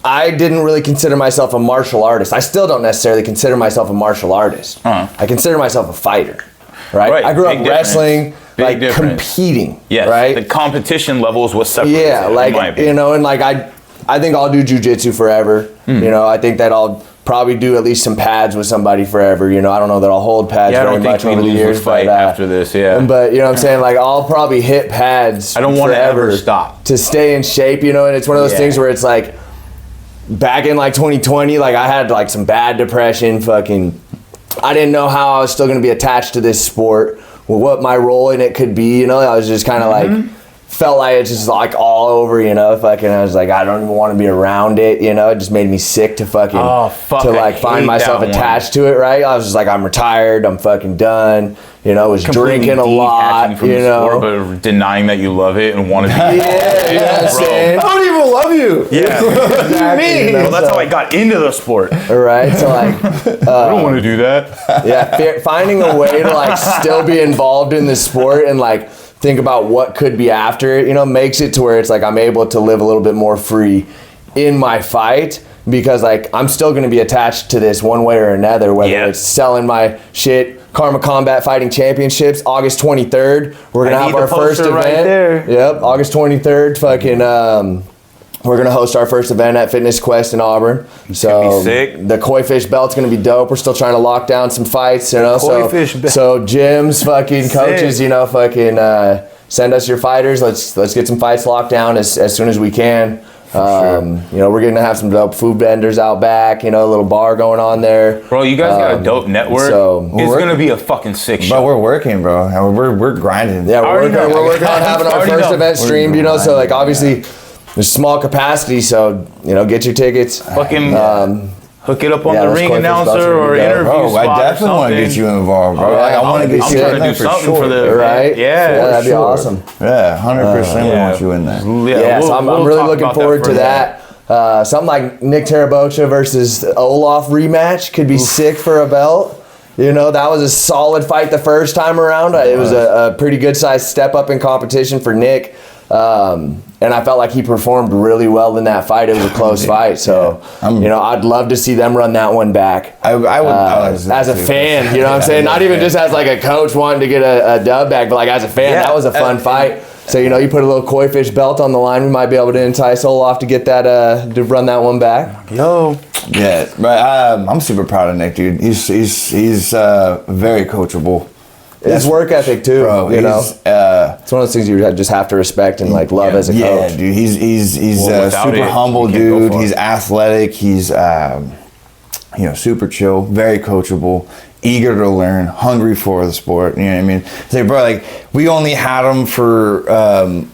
I didn't really consider myself a martial artist. I still don't necessarily consider myself a martial artist. I consider myself a fighter, right? I grew up wrestling, like competing, right? The competition levels was separate. Yeah, like, you know, and like I think I'll do jiu-jitsu forever. You know, I think that I'll probably do at least some pads with somebody forever. You know, I don't know that I'll hold pads very much over the years. Fight after this, But you know what I'm saying? Like, I'll probably hit pads. I don't want to ever stop to stay in shape. You know, and it's one of those things where it's like, back in like 2020, like I had like some bad depression. Fucking, I didn't know how I was still going to be attached to this sport, what my role in it could be. You know, I was just kind of like, felt like it's just like all over, you know, fucking, I was like, I don't even want to be around it, you know, it just made me sick to fucking, to like find myself attached to it, right? I was just like, I'm retired, I'm fucking done, you know, was drinking a lot, you know. Sport, but denying that you love it and want to be you know what I'm saying? I don't even love you. Yeah. Exactly, you know, well, that's how I got into the sport. Right, so like, I don't want to do that. Yeah, finding a way to like still be involved in the sport and like think about what could be after it, you know, makes it to where it's like I'm able to live a little bit more free in my fight, because like I'm still going to be attached to this one way or another, whether it's selling my shit. Karma Combat Fighting Championships, August 23rd. We're going to have our first event. Right there. Yep, August 23rd. Fucking, we're going to host our first event at Fitness Quest in Auburn. So sick. The koi fish belt's going to be dope. We're still trying to lock down some fights, you know. So gyms, fucking coaches, you know, fucking send us your fighters. Let's get some fights locked down as soon as we can. You know, we're going to have some dope food vendors out back, you know, a little bar going on there. Bro, you guys got a dope network. So it's going to be a fucking sick show. But we're working, bro. We're grinding. Yeah, we're working on having our first event streamed, you know, so like obviously there's small capacity, so, you know, get your tickets. Fucking hook it up on the ring announcer or interview bro, spot. I definitely want to get you involved, bro. Like, I want to get I'm trying to do something for the right? Yeah, that'd be awesome. Yeah, 100% we want you in there. Yeah, so I'm really looking forward to that. Something like Nick Tarabocha versus Olaf rematch could be sick for a belt. You know, that was a solid fight the first time around. It was a pretty good sized step up in competition for Nick. And I felt like he performed really well in that fight. It was a close fight. So, you know, I'd love to see them run that one back. I would as a fan, you know what I'm saying? Not even just as like a coach wanting to get a dub back, but like as a fan, that was a fun fight. So, you know, you put a little koi fish belt on the line, we might be able to entice Olaf to get that, to run that one back. Yeah, but I'm super proud of Nick, dude. He's very coachable. His work ethic too, bro, you know. It's one of those things you just have to respect and like love as a coach. Yeah, dude. He's super humble, dude. He's athletic. He's you know, super chill, very coachable, eager to learn, hungry for the sport. You know what I mean? It's like, bro, like we only had him for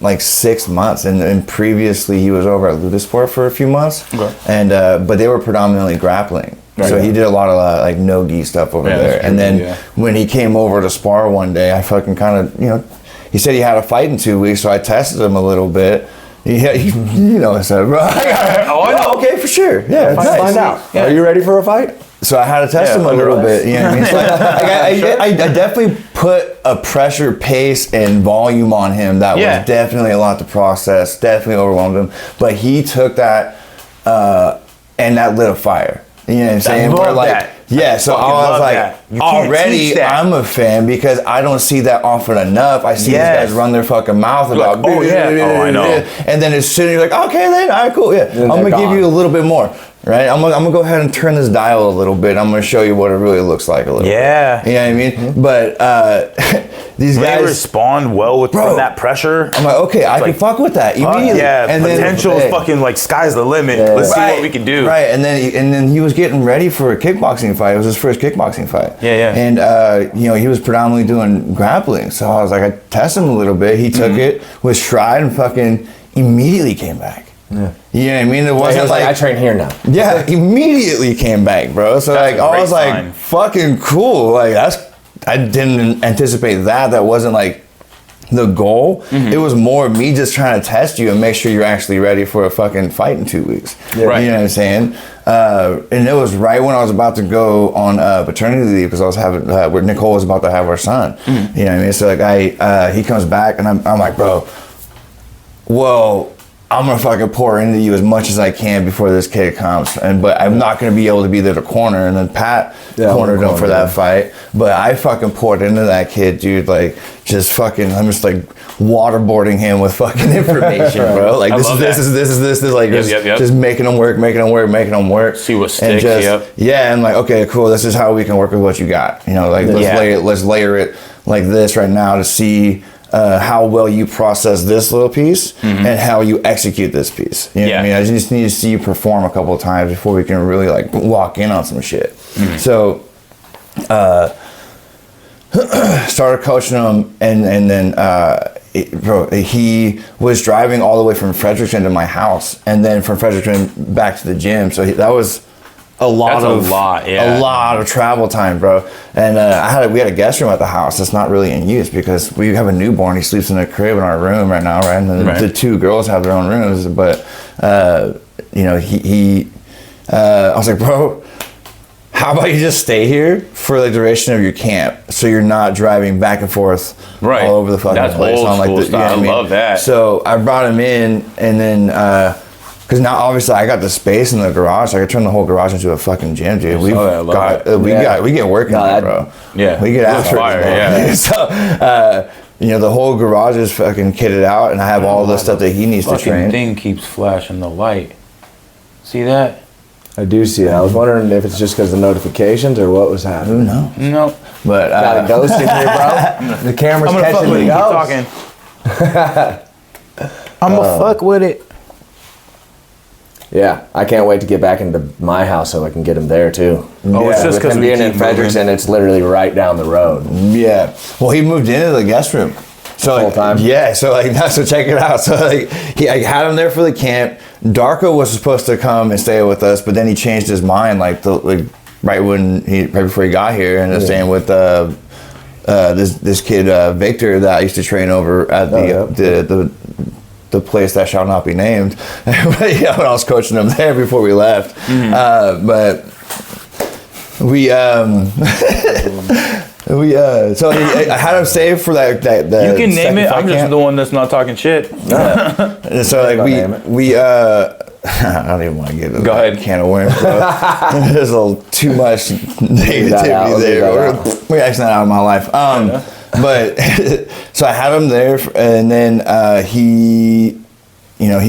like 6 months, and previously he was over at Ludasport for a few months, and but they were predominantly grappling. So he did a lot of like no-gi stuff over there. And then when he came over to spar one day, I fucking kind of, you know, he said he had a fight in 2 weeks, so I tested him a little bit. You know, I said, bro, I know. Okay, for sure. Yeah, let's find out. Yeah. Are you ready for a fight? So I had to test him a little bit. You know what I mean? So I definitely put a pressure, pace, and volume on him that was definitely a lot to process, definitely overwhelmed him. But he took that, and that lit a fire. You know what I'm saying? We're like, so I was like, already I'm a fan because I don't see that often enough. I see these guys run their fucking mouth about, I know. And then as soon as you're like, okay, then, all right, cool, I'm gonna give you a little bit more. Right, I'm gonna go ahead and turn this dial a little bit. I'm gonna show you what it really looks like a little bit. You know what I mean? But these guys respond well from that pressure. I'm like, okay, I can fuck with that immediately. And potential is fucking like sky's the limit. Let's see what we can do. Right, and then he was getting ready for a kickboxing fight. It was his first kickboxing fight. And you know, he was predominantly doing grappling. So I was like, I tested him a little bit. He took it, was tried, and fucking immediately came back. Yeah. You know what I mean? It wasn't like I train here now. Yeah, immediately came back, bro. So like I was like, fucking cool. Like I didn't anticipate that. That wasn't like the goal. It was more me just trying to test you and make sure you're actually ready for a fucking fight in 2 weeks. Yeah. Right. You know what I'm saying? And it was right when I was about to go on paternity leave because I was having where Nicole was about to have our son. You know what I mean? So like he comes back and I'm like, bro, well, I'm gonna fucking pour into you as much as I can before this kid comes, but I'm not gonna be able to be there to corner. And then Pat cornered him for that fight, but I fucking poured into that kid, dude. Like just fucking, I'm just like waterboarding him with fucking information, bro. Like this is like just making him work. See what sticks. Yeah, and like okay, cool. This is how we can work with what you got. You know, like let's layer it like this right now to see. How well you process this little piece and how you execute this piece. You know what I mean? I just need to see you perform a couple of times before we can really like walk in on some shit. So, started coaching him, and then he was driving all the way from Fredericton to my house, and then from Fredericton back to the gym. So that was a lot of travel time, bro. And we had a guest room at the house that's not really in use because we have a newborn. He sleeps in a crib in our room right now, right? And then the two girls have their own rooms. But you know, I was like, bro, how about you just stay here for the duration of your camp, so you're not driving back and forth all over the fucking place. Old school style. I love that. So I brought him in, and then. Because now obviously I got the space in the garage. I could turn the whole garage into a fucking gym, dude. We get working there, bro. Yeah, we get after fire, it. So you know, the whole garage is fucking kitted out, and I have all the stuff that he needs to train. Thing keeps flashing the light. See that? I do see that. I was wondering if it's just because of the notifications or what was happening. No. But got a ghost in here, bro. The camera's catching the ghost. I'm gonna fuck with it. Yeah, I can't wait to get back into my house so I can get him there too. Oh, it's just because being in Fredericton, it's literally right down the road. Yeah. Well, he moved into the guest room. So full time. Yeah. So like, so check it out. So like, I had him there for the camp. Darko was supposed to come and stay with us, but then he changed his mind right before he got here, and was staying with this kid Victor that I used to train over at the place that shall not be named. But yeah, when I was coaching him there before we left. But we so I had him saved for that you can name it. I'm just the one that's not talking shit. So like we I don't even want to get Go ahead. Can of worms, bro. There's a little too much negativity there. We're actually not out of my life. But so I had him there, and then he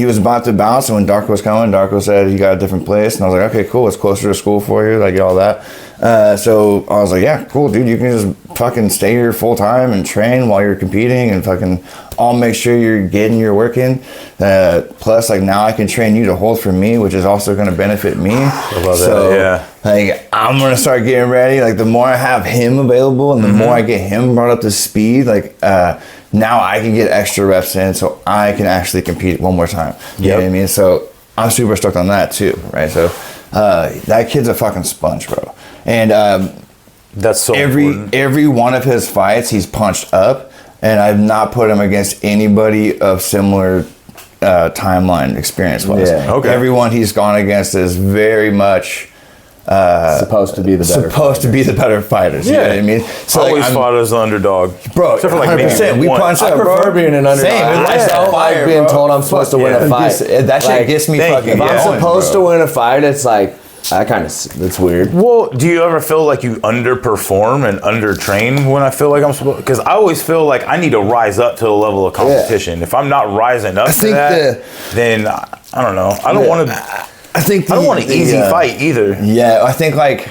was about to bounce, and when Darko was coming, Darko said he got a different place, and I was like, okay, cool, it's closer to school for you, like all that. So I was like, yeah, cool, dude, you can just fucking stay here full time and train while you're competing, and fucking I'll make sure you're getting your work in. Plus, like, now I can train you to hold for me, which is also going to benefit me. I love that, yeah. Like, I'm going to start getting ready. Like, the more I have him available and the more I get him brought up to speed, like, now I can get extra reps in so I can actually compete one more time. You know what I mean? So I'm super stoked on that too, right? So that kid's a fucking sponge, bro. And that's so every one of his fights, he's punched up, and I've not put him against anybody of similar timeline experience-wise. Yeah. Okay. Everyone he's gone against is very much supposed to be the better fighters. You know what I mean? So always fought as the underdog, bro. Except for like 100%. We punch up, bro. I prefer being an underdog. I don't like being told I'm supposed to win a fight. That shit gets me fucking. If I'm supposed to win a fight, it's like that's weird. Well, do you ever feel like you underperform and undertrain when I feel like I'm supposed? Because I always feel like I need to rise up to the level of competition. If I'm not rising up to that, then I don't know. I don't want to. I don't want an easy fight either. Yeah, I think like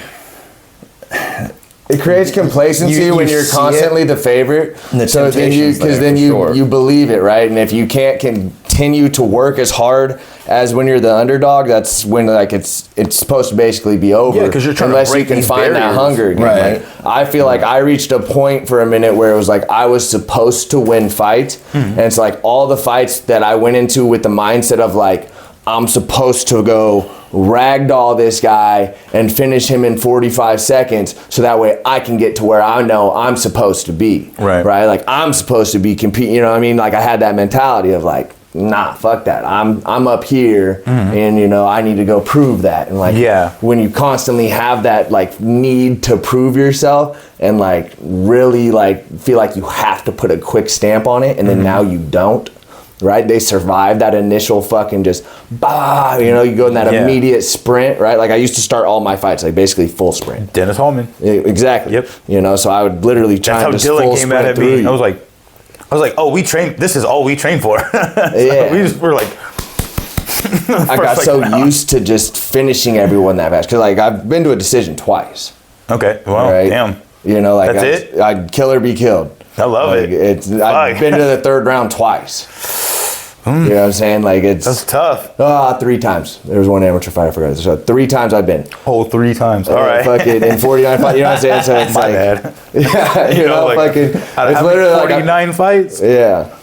it creates complacency when you're constantly the favorite. So then you believe it, right? And if you can't continue to work as hard as when you're the underdog, that's when like it's supposed to basically be over. Yeah, because you're trying unless to break you can find that hunger again. Right. I feel like I reached a point for a minute where it was like I was supposed to win fights, and it's like all the fights that I went into with the mindset of like, I'm supposed to go ragdoll this guy and finish him in 45 seconds so that way I can get to where I know I'm supposed to be. Right? Like I'm supposed to be competing, you know what I mean? Like I had that mentality of like, nah, fuck that. I'm up here and you know, I need to go prove that. And like when you constantly have that like need to prove yourself and like really like feel like you have to put a quick stamp on it and then now you don't. Right, they survive that initial fucking just you know, you go in that immediate sprint, right? Like I used to start all my fights like basically full sprint. Dennis Hallman. Exactly. Yep. You know, so I would literally try and just full Dylan came out at me. you. I was like, oh, we train. This is all we train for. We're like. I got so used to just finishing everyone that match because like I've been to a decision twice. Okay. Well, right? damn. You know, like That's I'd kill or be killed. I love it. I've been to the third round twice. You know what I'm saying? Like that's tough. 3 times. There was one amateur fight I forgot. So 3 times I've been. Oh, 3 times. All right. Fucking in 49 fights. You know what I'm saying? So it's My bad. Yeah. You know, like, fucking. It's literally 49 fights. Yeah.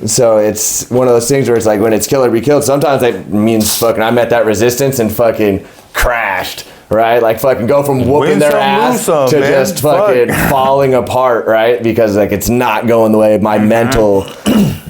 So it's one of those things where it's like when it's kill or be killed. Sometimes that means fucking I met that resistance and fucking crashed. Right, like fucking go from whooping their ass to just fucking falling apart, right? Because like it's not going the way my mental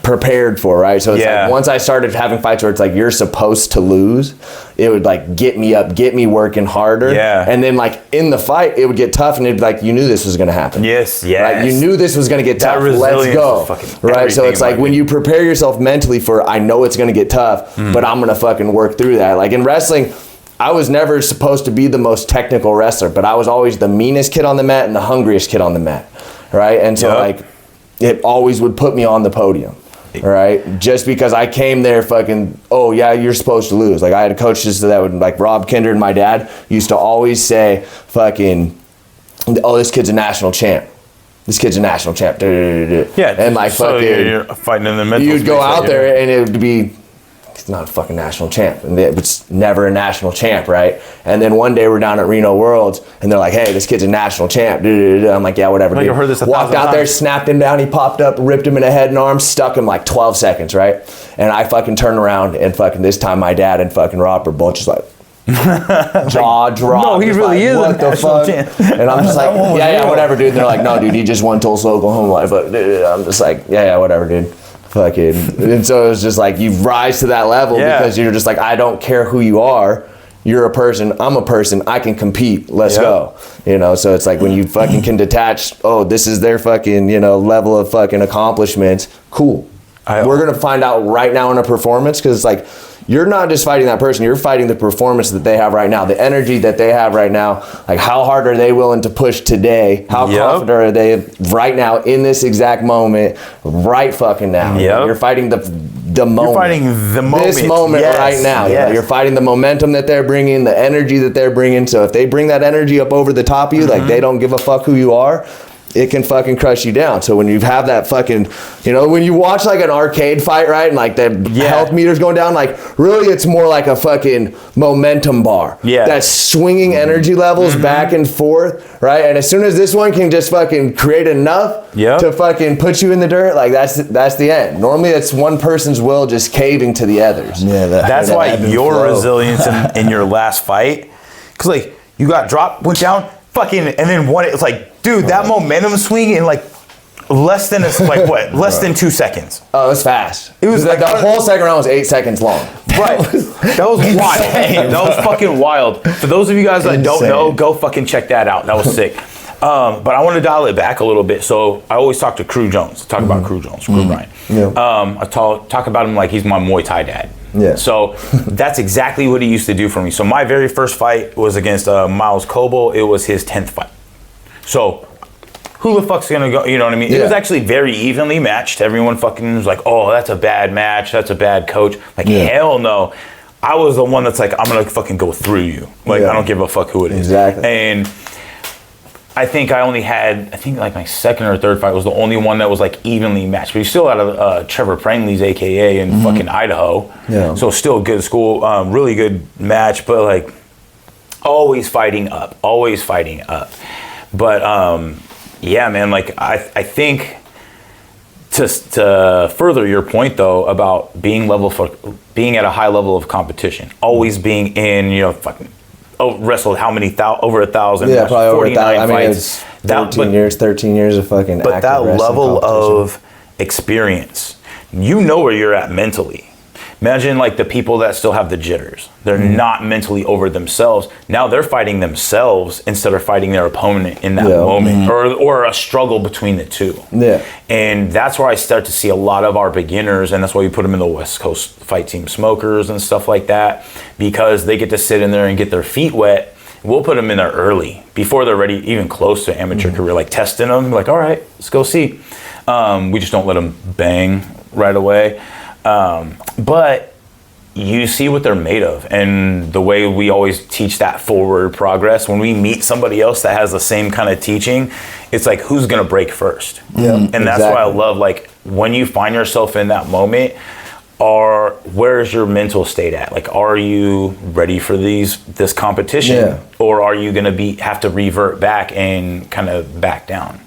prepared for, right? So it's like once I started having fights where it's like you're supposed to lose, it would like get me up, get me working harder. Yeah. And then like in the fight, it would get tough and it'd be like you knew this was gonna happen. Yes. Right? You knew this was gonna get tough. Let's go. Right. So it's like when you prepare yourself mentally for I know it's gonna get tough, but I'm gonna fucking work through that. Like in wrestling, I was never supposed to be the most technical wrestler, but I was always the meanest kid on the mat and the hungriest kid on the mat, right? And so like, it always would put me on the podium, right? Just because I came there fucking, oh yeah, you're supposed to lose. Like I had coaches that would, like Rob Kinder and my dad used to always say fucking, oh, this kid's a national champ. This kid's a national champ. Yeah. And like so fucking, you're fighting in the mental you'd go space, out there and it would be, it's not a fucking national champ. And it's never a national champ, right? And then one day we're down at Reno Worlds and they're like, hey, this kid's a national champ. I'm like, yeah, whatever. Like I've heard this Walked out there, snapped him down, he popped up, ripped him in the head and arm, stuck him like 12 seconds, right? And I fucking turned around and fucking this time my dad and fucking Rob were both just like, jaw dropped. No, he really is what the fuck? And I'm just like, yeah, whatever, dude. And they're like, no, dude, he just won Tulsa, Oklahoma. I'm just like, yeah, whatever, dude. Fucking, and so it was just like you rise to that level because you're just like, I don't care who you are, you're a person, I'm a person, I can compete, let's go. You know, so it's like when you fucking can detach, oh, this is their fucking, you know, level of fucking accomplishments, cool. We're gonna find out right now in a performance because it's like you're not just fighting that person, you're fighting the performance that they have right now, the energy that they have right now. Like how hard are they willing to push today? How confident are they right now in this exact moment, right fucking now? You're fighting the moment. You're fighting the moment. This moment right now. You know, you're fighting the momentum that they're bringing, the energy that they're bringing. So if they bring that energy up over the top of you, like they don't give a fuck who you are, it can fucking crush you down. So when you have that fucking, you know, when you watch like an arcade fight, right, and like the health meter's going down, like really it's more like a fucking momentum bar. That's swinging energy levels back and forth, right? And as soon as this one can just fucking create enough to fucking put you in the dirt, like that's the end. Normally it's one person's will just caving to the others. That's why your resilience in your last fight, because like you got dropped, went down, fucking, and then won it. It's like, dude, that momentum swing in like less than less than 2 seconds. Oh, it was fast. It was like the whole second round was 8 seconds long. Right. That was wild. That was fucking wild. For those of you guys that don't know, go fucking check that out. That was sick. But I want to dial it back a little bit. So I always talk to Crew Jones. Talk about Crew Jones, Crew Brian. I talk about him like he's my Muay Thai dad. So that's exactly what he used to do for me. So my very first fight was against Miles Coble. It was his 10th fight. So who the fuck's gonna go? You know what I mean? It was actually very evenly matched. Everyone fucking was like, oh, that's a bad match. That's a bad coach. Like, hell no. I was the one that's like, I'm gonna fucking go through you. Like, I don't give a fuck who it is. Exactly. And I think I only had, like my second or third fight was the only one that was like evenly matched. But he's still out of Trevor Prangley's AKA in fucking Idaho. So still good school, really good match, but like always fighting up. But yeah, man, like I think to further your point though about being at a high level of competition, always being in, fucking wrestled how many over 1,000, yeah, probably over 1,000. I mean, fights. it's 13 years of fucking. But that active level of experience, you know where you're at mentally. Imagine like the people that still have the jitters. They're not mentally over themselves. Now they're fighting themselves instead of fighting their opponent in that moment, or a struggle between the two. Yeah. And that's where I start to see a lot of our beginners, and that's why we put them in the West Coast Fight Team Smokers and stuff like that, because they get to sit in there and get their feet wet. We'll put them in there early before they're ready, even close to amateur career, like testing them, like, all right, let's go see. We just don't let them bang right away. But you see what they're made of, and the way we always teach that forward progress. When we meet somebody else that has the same kind of teaching, it's like, who's gonna break first? Yeah, and that's why I love, like, when you find yourself in that moment, where's your mental state at? Like, are you ready for this competition, or are you gonna have to revert back and kind of back down?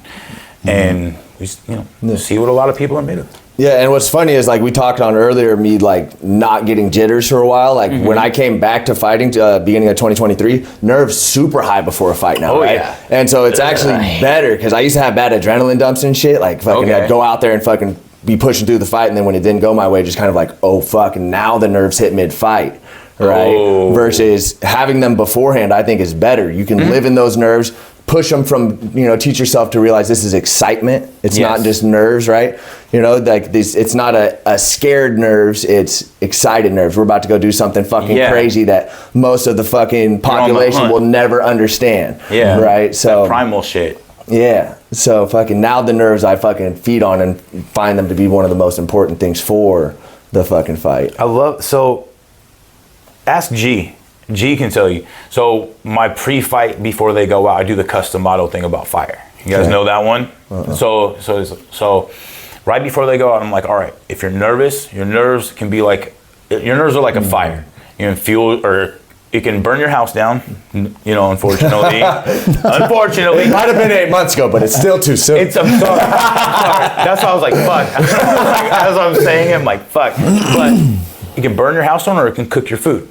And we, see what a lot of people are made of. Yeah, and what's funny is, like we talked on earlier, me like not getting jitters for a while. Like when I came back to fighting, beginning of 2023, nerves super high before a fight now, right? Yeah. And so it's actually better, because I used to have bad adrenaline dumps and shit. Like fucking, I'd go out there and fucking be pushing through the fight, and then when it didn't go my way, just kind of like, oh fuck, and now the nerves hit mid-fight, right? Oh. Versus having them beforehand, I think is better. You can live in those nerves. Push them from, teach yourself to realize this is excitement. It's not just nerves, right? Like this, it's not a scared nerves, it's excited nerves. We're about to go do something fucking crazy that most of the fucking population will never understand. Yeah. Right? So that primal shit. Yeah. So fucking now the nerves I fucking feed on and find them to be one of the most important things for the fucking fight. So ask G. G can tell you. So my pre-fight, before they go out, I do the custom model thing about fire. You guys know that one? So right before they go out, I'm like, all right, if you're nervous, your nerves are like a fire. You can fuel, or it can burn your house down, unfortunately. Unfortunately. Might have been 8 months ago, but it's still too soon. I'm sorry. That's why I was like, fuck. As I'm saying it, I'm like, fuck. But it can burn your house down, or it can cook your food.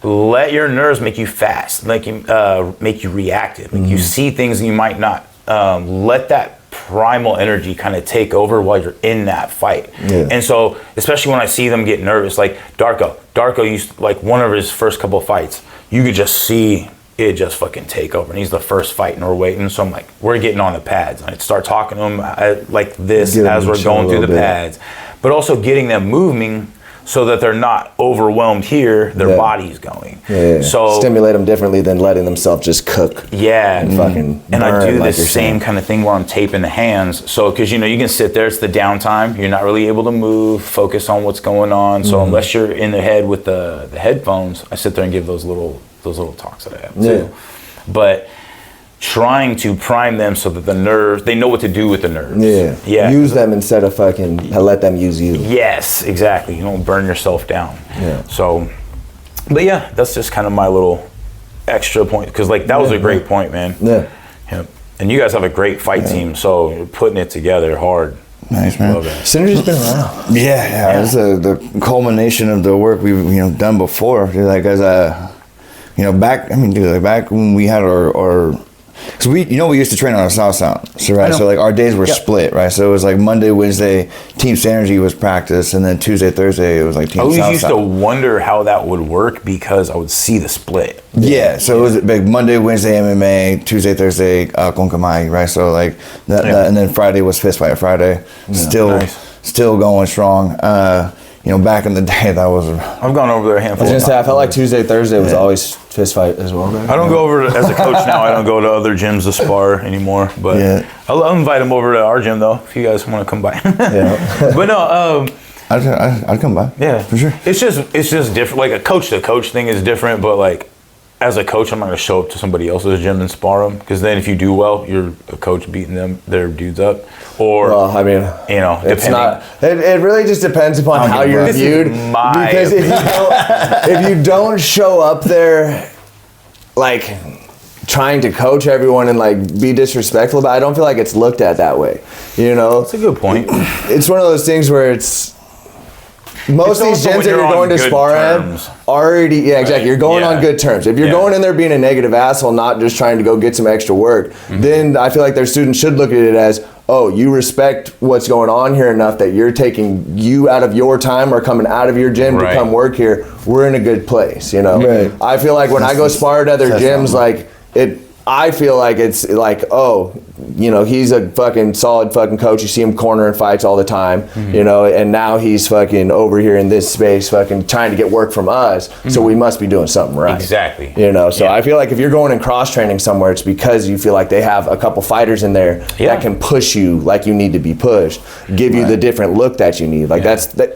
Let your nerves make you fast, make you reactive, make you see things you might not. Let that primal energy kind of take over while you're in that fight. Yeah. And so, especially when I see them get nervous, like Darko used to, like, one of his first couple of fights, you could just see it just fucking take over. And he's the first fight, and we're waiting. So I'm like, we're getting on the pads. And I'd start talking to him like this as we're going through the pads, but also getting them moving, so that they're not overwhelmed here, their body's going. Yeah. So stimulate them differently than letting themselves just cook. Yeah. And fucking and I do like the same kind of thing where I'm taping the hands. So, because you can sit there, it's the downtime. You're not really able to move, focus on what's going on. So unless you're in the head with the headphones, I sit there and give those little talks that I have too. But trying to prime them so that the nerves, they know what to do with the nerves. Yeah. Use them instead of fucking let them use you. Yes, exactly. You don't burn yourself down. Yeah. So, but yeah, that's just kind of my little extra point, because like that was a great point, man. Yeah. And you guys have a great fight team, so you're putting it together hard. Nice, man. Synergy's been around. Yeah. It's the culmination of the work we've done before. Like back when we had our because we used to train on a South Sound, so like our days were split, right? So it was like Monday, Wednesday, Team Synergy was practice, and then Tuesday, Thursday, it was like Team South Sound. I used to wonder how that would work, because I would see the split. Yeah, so it was like Monday, Wednesday, MMA, Tuesday, Thursday, Konkamai, right? So like that, and then Friday was Fist Fight Friday, still going strong. Back in the day, that was. I've gone over there a handful of times. I felt like Tuesday, Thursday was always Fist Fight as well. I don't go over as a coach now. I don't go to other gyms to spar anymore. But I'll invite them over to our gym though, if you guys want to come by. But no, I'd come by. Yeah, for sure. It's just different. Like a coach to coach thing is different, but like, as a coach, I'm not gonna show up to somebody else's gym and spar them, because then if you do well, you're a coach beating their dudes up. Or, it's not. It really just depends upon how you're viewed. Because if you don't show up there, like trying to coach everyone and like be disrespectful about it. I don't feel like it's looked at that way, you know? That's a good point. It's one of those things where it's most of these also gyms when that you're you're going on to good spar terms. at already, yeah, exactly. You're going on good terms. If you're going in there being a negative asshole, not just trying to go get some extra work, then I feel like their students should look at it as, oh, you respect what's going on here enough that you're taking you out of your time or coming out of your gym to come work here. We're in a good place, you know? Right. I feel like when I go spar at other gyms, like I feel like it's like, oh, you know, he's a fucking solid fucking coach. You see him cornering fights all the time, you know, and now he's fucking over here in this space fucking trying to get work from us, so we must be doing something right. Exactly. You know, so I feel like if you're going and cross-training somewhere, it's because you feel like they have a couple fighters in there that can push you like you need to be pushed, give you the different look that you need. Like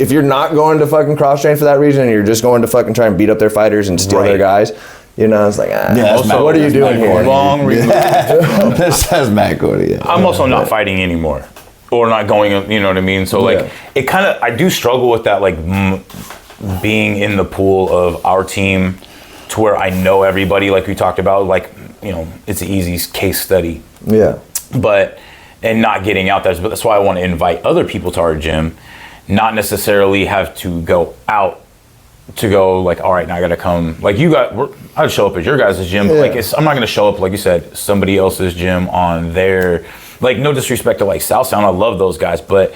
if you're not going to fucking cross-train for that reason, and you're just going to fucking try and beat up their fighters and steal their guys, you know, it's like, also, what are you doing here? Long That's Matt Gordy. I'm also not fighting anymore, or not going. You know what I mean? So like, it kind of, I do struggle with that, like being in the pool of our team, to where I know everybody, like we talked about. Like, you know, it's an easy case study. Yeah. But and not getting out there. But that's why I want to invite other people to our gym, not necessarily have to go out. To go like, all right, now I gotta come. Like I'd show up at your guys' gym, but like I'm not gonna show up, like you said, somebody else's gym on their, like, no disrespect to like South Sound, I love those guys, but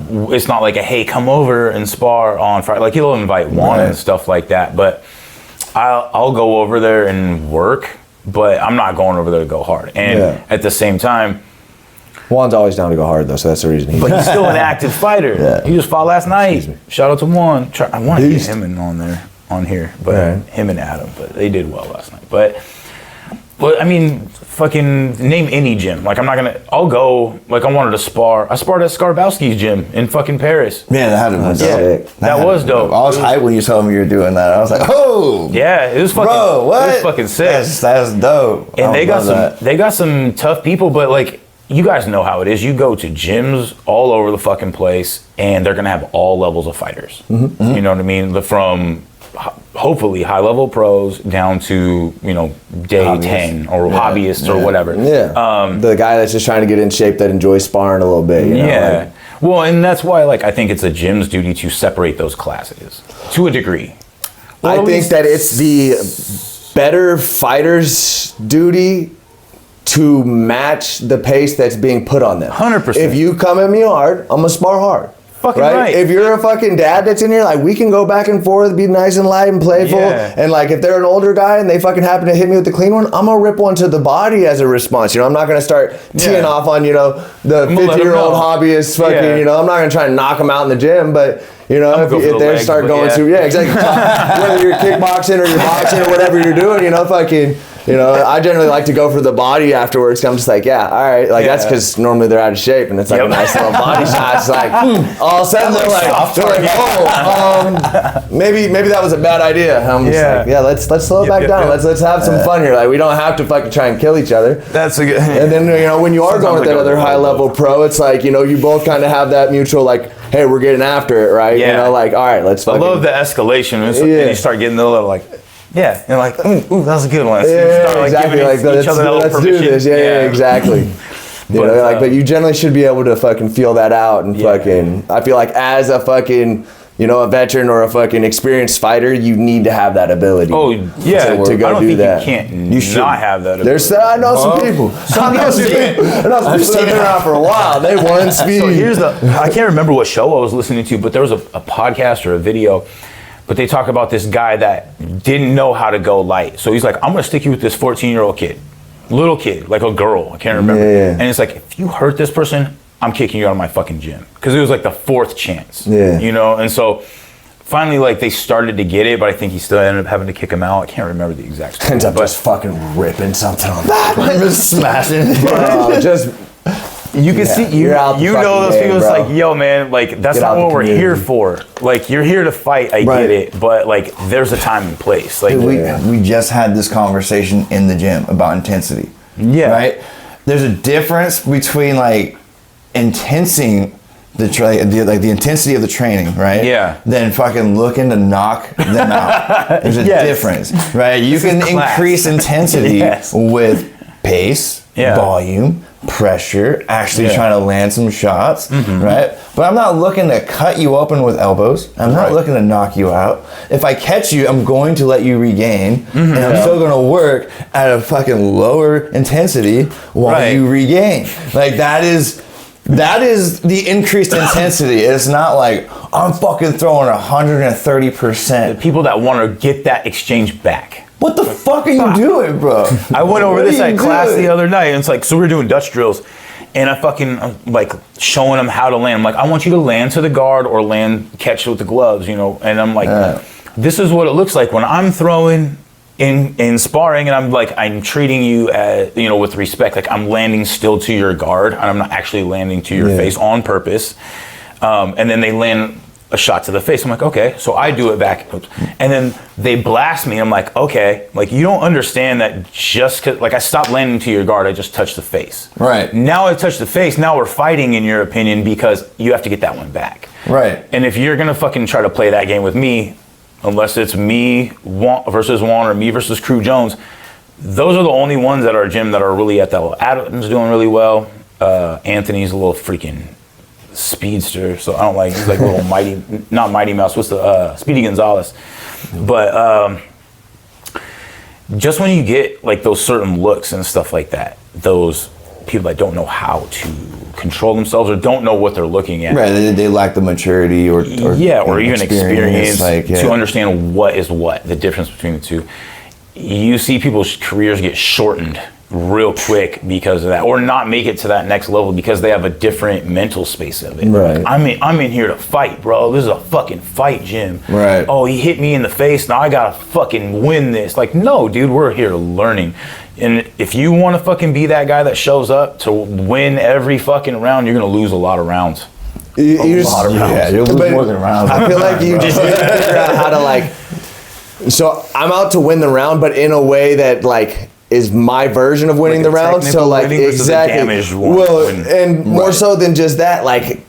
it's not like a, hey, come over and spar on Friday. Like he'll invite Juan and stuff like that, but I'll go over there and work, but I'm not going over there to go hard. And at the same time, Juan's always down to go hard though, so that's the reason. But he's still an active fighter. He just fought last night. Shout out to Juan. I want to get him in on here, but him and Adam. But they did well last night. But I mean, fucking name any gym. Like I'm not gonna. I'll go. Like I wanted to spar. I sparred at Skarbowski's gym in fucking Paris. Man, that had to be dope. That was dope. I was hyped when you told me you were doing that. I was like, oh. Yeah, it was fucking. Bro, what? It was fucking sick. That's dope. And they got some tough people, but like. You guys know how it is. You go to gyms all over the fucking place, and they're gonna have all levels of fighters. You know what I mean? From hopefully high-level pros down to day hobbyists. 10 or hobbyists or whatever. The guy that's just trying to get in shape that enjoys sparring a little bit. You know? Like, well, and that's why I think it's a gym's duty to separate those classes to a degree. I think that it's the better fighter's duty to match the pace that's being put on them. 100%. If you come at me hard, I'm gonna spar hard. Fucking right. If you're a fucking dad that's in here, like we can go back and forth, be nice and light and playful. And like if they're an older guy and they fucking happen to hit me with the clean one, I'm gonna rip one to the body as a response. I'm not gonna start teeing off on, the 50-year-old hobbyist fucking, I'm not gonna try and knock them out in the gym, but if they start going to, exactly. Whether you're kickboxing or you're boxing or whatever you're doing, I generally like to go for the body afterwards. I'm just like, all right. Like that's because normally they're out of shape and it's like a nice little body shot. It's like, all of a sudden they're like, maybe that was a bad idea. I'm just like, let's slow it back down. Let's have some fun here. Like we don't have to fucking try and kill each other. That's a good. And then when you are going with that other high level pro, it's like you both kind of have that mutual like, hey, we're getting after it, right? Yeah. Like all right, let's. I love the escalation. And you start getting a little like. Yeah, and like, ooh, that was a good one. So exactly. Like, let's do this. Yeah, exactly. But you generally should be able to fucking feel that out and fucking. I feel like as a fucking, a veteran or a fucking experienced fighter, you need to have that ability. Oh yeah, to go do that. You should not have that ability. I know some people. I've been around for a while. They won speed. So I can't remember what show I was listening to, but there was a podcast or a video. But they talk about this guy that didn't know how to go light. So he's like, I'm going to stick you with this 14-year-old kid. Little kid, like a girl. I can't remember. And it's like, if you hurt this person, I'm kicking you out of my fucking gym. Because it was like the fourth chance. And so finally, like, they started to get it, but I think he still ended up having to kick him out. I can't remember the exact story. Ends up just fucking ripping something on that. Just smashing it. You can see, those people, it's like, yo, man, like, that's not what we're here for. Like, you're here to fight, I get it, but, like, there's a time and place. Like, we just had this conversation in the gym about intensity. Right? There's a difference between, like, intensing the intensity of the training, right? Yeah. Than fucking looking to knock them out. There's a difference, right? You can increase intensity with pace, volume, pressure, actually trying to land some shots, right? But I'm not looking to cut you open with elbows. I'm not looking to knock you out. If I catch you, I'm going to let you regain, and I'm still going to work at a fucking lower intensity while you regain. Like that is the increased intensity. It's not like I'm fucking throwing 130%. The people that want to get that exchange back. What the fuck are you doing, bro? I went over this at class the other night, and it's like, so we're doing Dutch drills, and I'm like showing them how to land. I'm like, I want you to land to the guard or catch with the gloves, and I'm like, this is what it looks like when I'm throwing in sparring, and I'm treating you as, with respect, like I'm landing still to your guard, and I'm not actually landing to your face on purpose. And then they land a shot to the face. I'm like, okay, so I do it back. And then they blast me. I'm like, okay, like you don't understand that just cause, like I stopped landing to your guard, I just touched the face. Right. Now I touched the face, now we're fighting in your opinion because you have to get that one back. Right. And if you're gonna fucking try to play that game with me, unless it's me versus Juan or me versus Crew Jones, those are the only ones at our gym that are really at that level. Adam's doing really well. Anthony's a little freaking speedster, so I don't like, he's like a little not Mighty Mouse, what's the Speedy Gonzalez. But just when you get like those certain looks and stuff like that, those people that don't know how to control themselves or don't know what they're looking at, right? They lack the maturity or even experience to understand what is what, the difference between the two. You see people's careers get shortened real quick because of that, or not make it to that next level because they have a different mental space of it. Right. I'm in here to fight, bro. This is a fucking fight gym. Right. Oh, he hit me in the face. Now I gotta fucking win this. Like, no, dude, we're here learning. And if you want to fucking be that guy that shows up to win every fucking round, you're gonna lose a lot of rounds. You'll lose more than rounds. I feel like you just need to figure out how to like. So I'm out to win the round, but in a way that like is my version of winning the round. So like exactly. Well, and more so than just that, like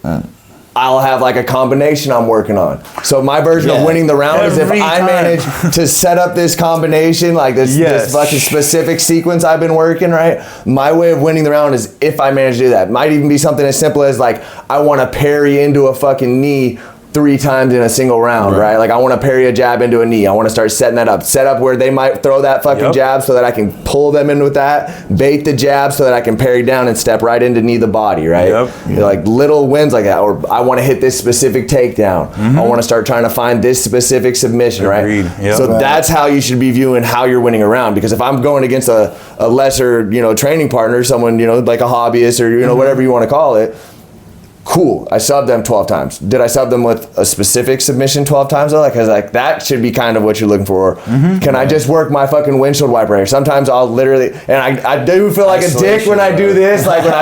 I'll have like a combination I'm working on. So my version of winning the round is if I manage to set up this combination, like this fucking specific sequence I've been working, right? My way of winning the round is if I manage to do that. Might even be something as simple as like I want to parry into a fucking knee 3 times in a single round, right? Like I want to parry a jab into a knee. I want to start setting that up. Set up where they might throw that fucking jab so that I can pull them in with that. Bait the jab so that I can parry down and step right into knee the body, right? Like little wins like that. Or I want to hit this specific takedown. I want to start trying to find this specific submission, right? So that's how you should be viewing how you're winning a round. Because if I'm going against a lesser, training partner, someone, like a hobbyist or, whatever you want to call it, cool, I subbed them 12 times. Did I sub them with a specific submission 12 times though? Because like that should be kind of what you're looking for. Can I just work my fucking windshield wiper here? Sometimes I'll literally, and I do feel like a dick when I do this, like when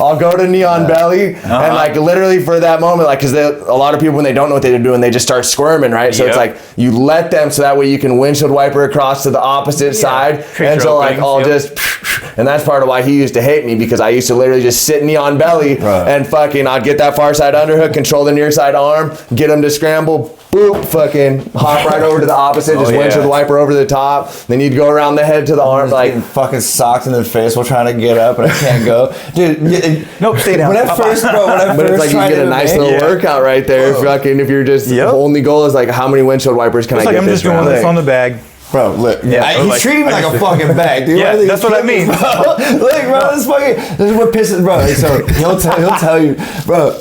I'll go to knee on belly and like literally for that moment, like because a lot of people when they don't know what they're doing, they just start squirming, right? So it's like you let them so that way you can windshield wiper across to the opposite side. And so like I'll just, and that's part of why he used to hate me because I used to literally just sit knee on belly and fucking I'd get that far side underhook, control the near side arm, get him to scramble, boop, fucking hop right over to the opposite, just windshield wiper over the top. Then you'd go around the head to the arm, like fucking socked in the face while trying to get up and I can't go. Dude, nope, stay down. When I first but it's like you get a nice little workout right there. If you're just the only goal is like how many windshield wipers can I get I'm just doing this on the bag. Bro, look, he's treating me like a fucking bag, dude. Yeah, that's what I mean. Look, bro, this is what pisses, bro. So he'll tell you, bro.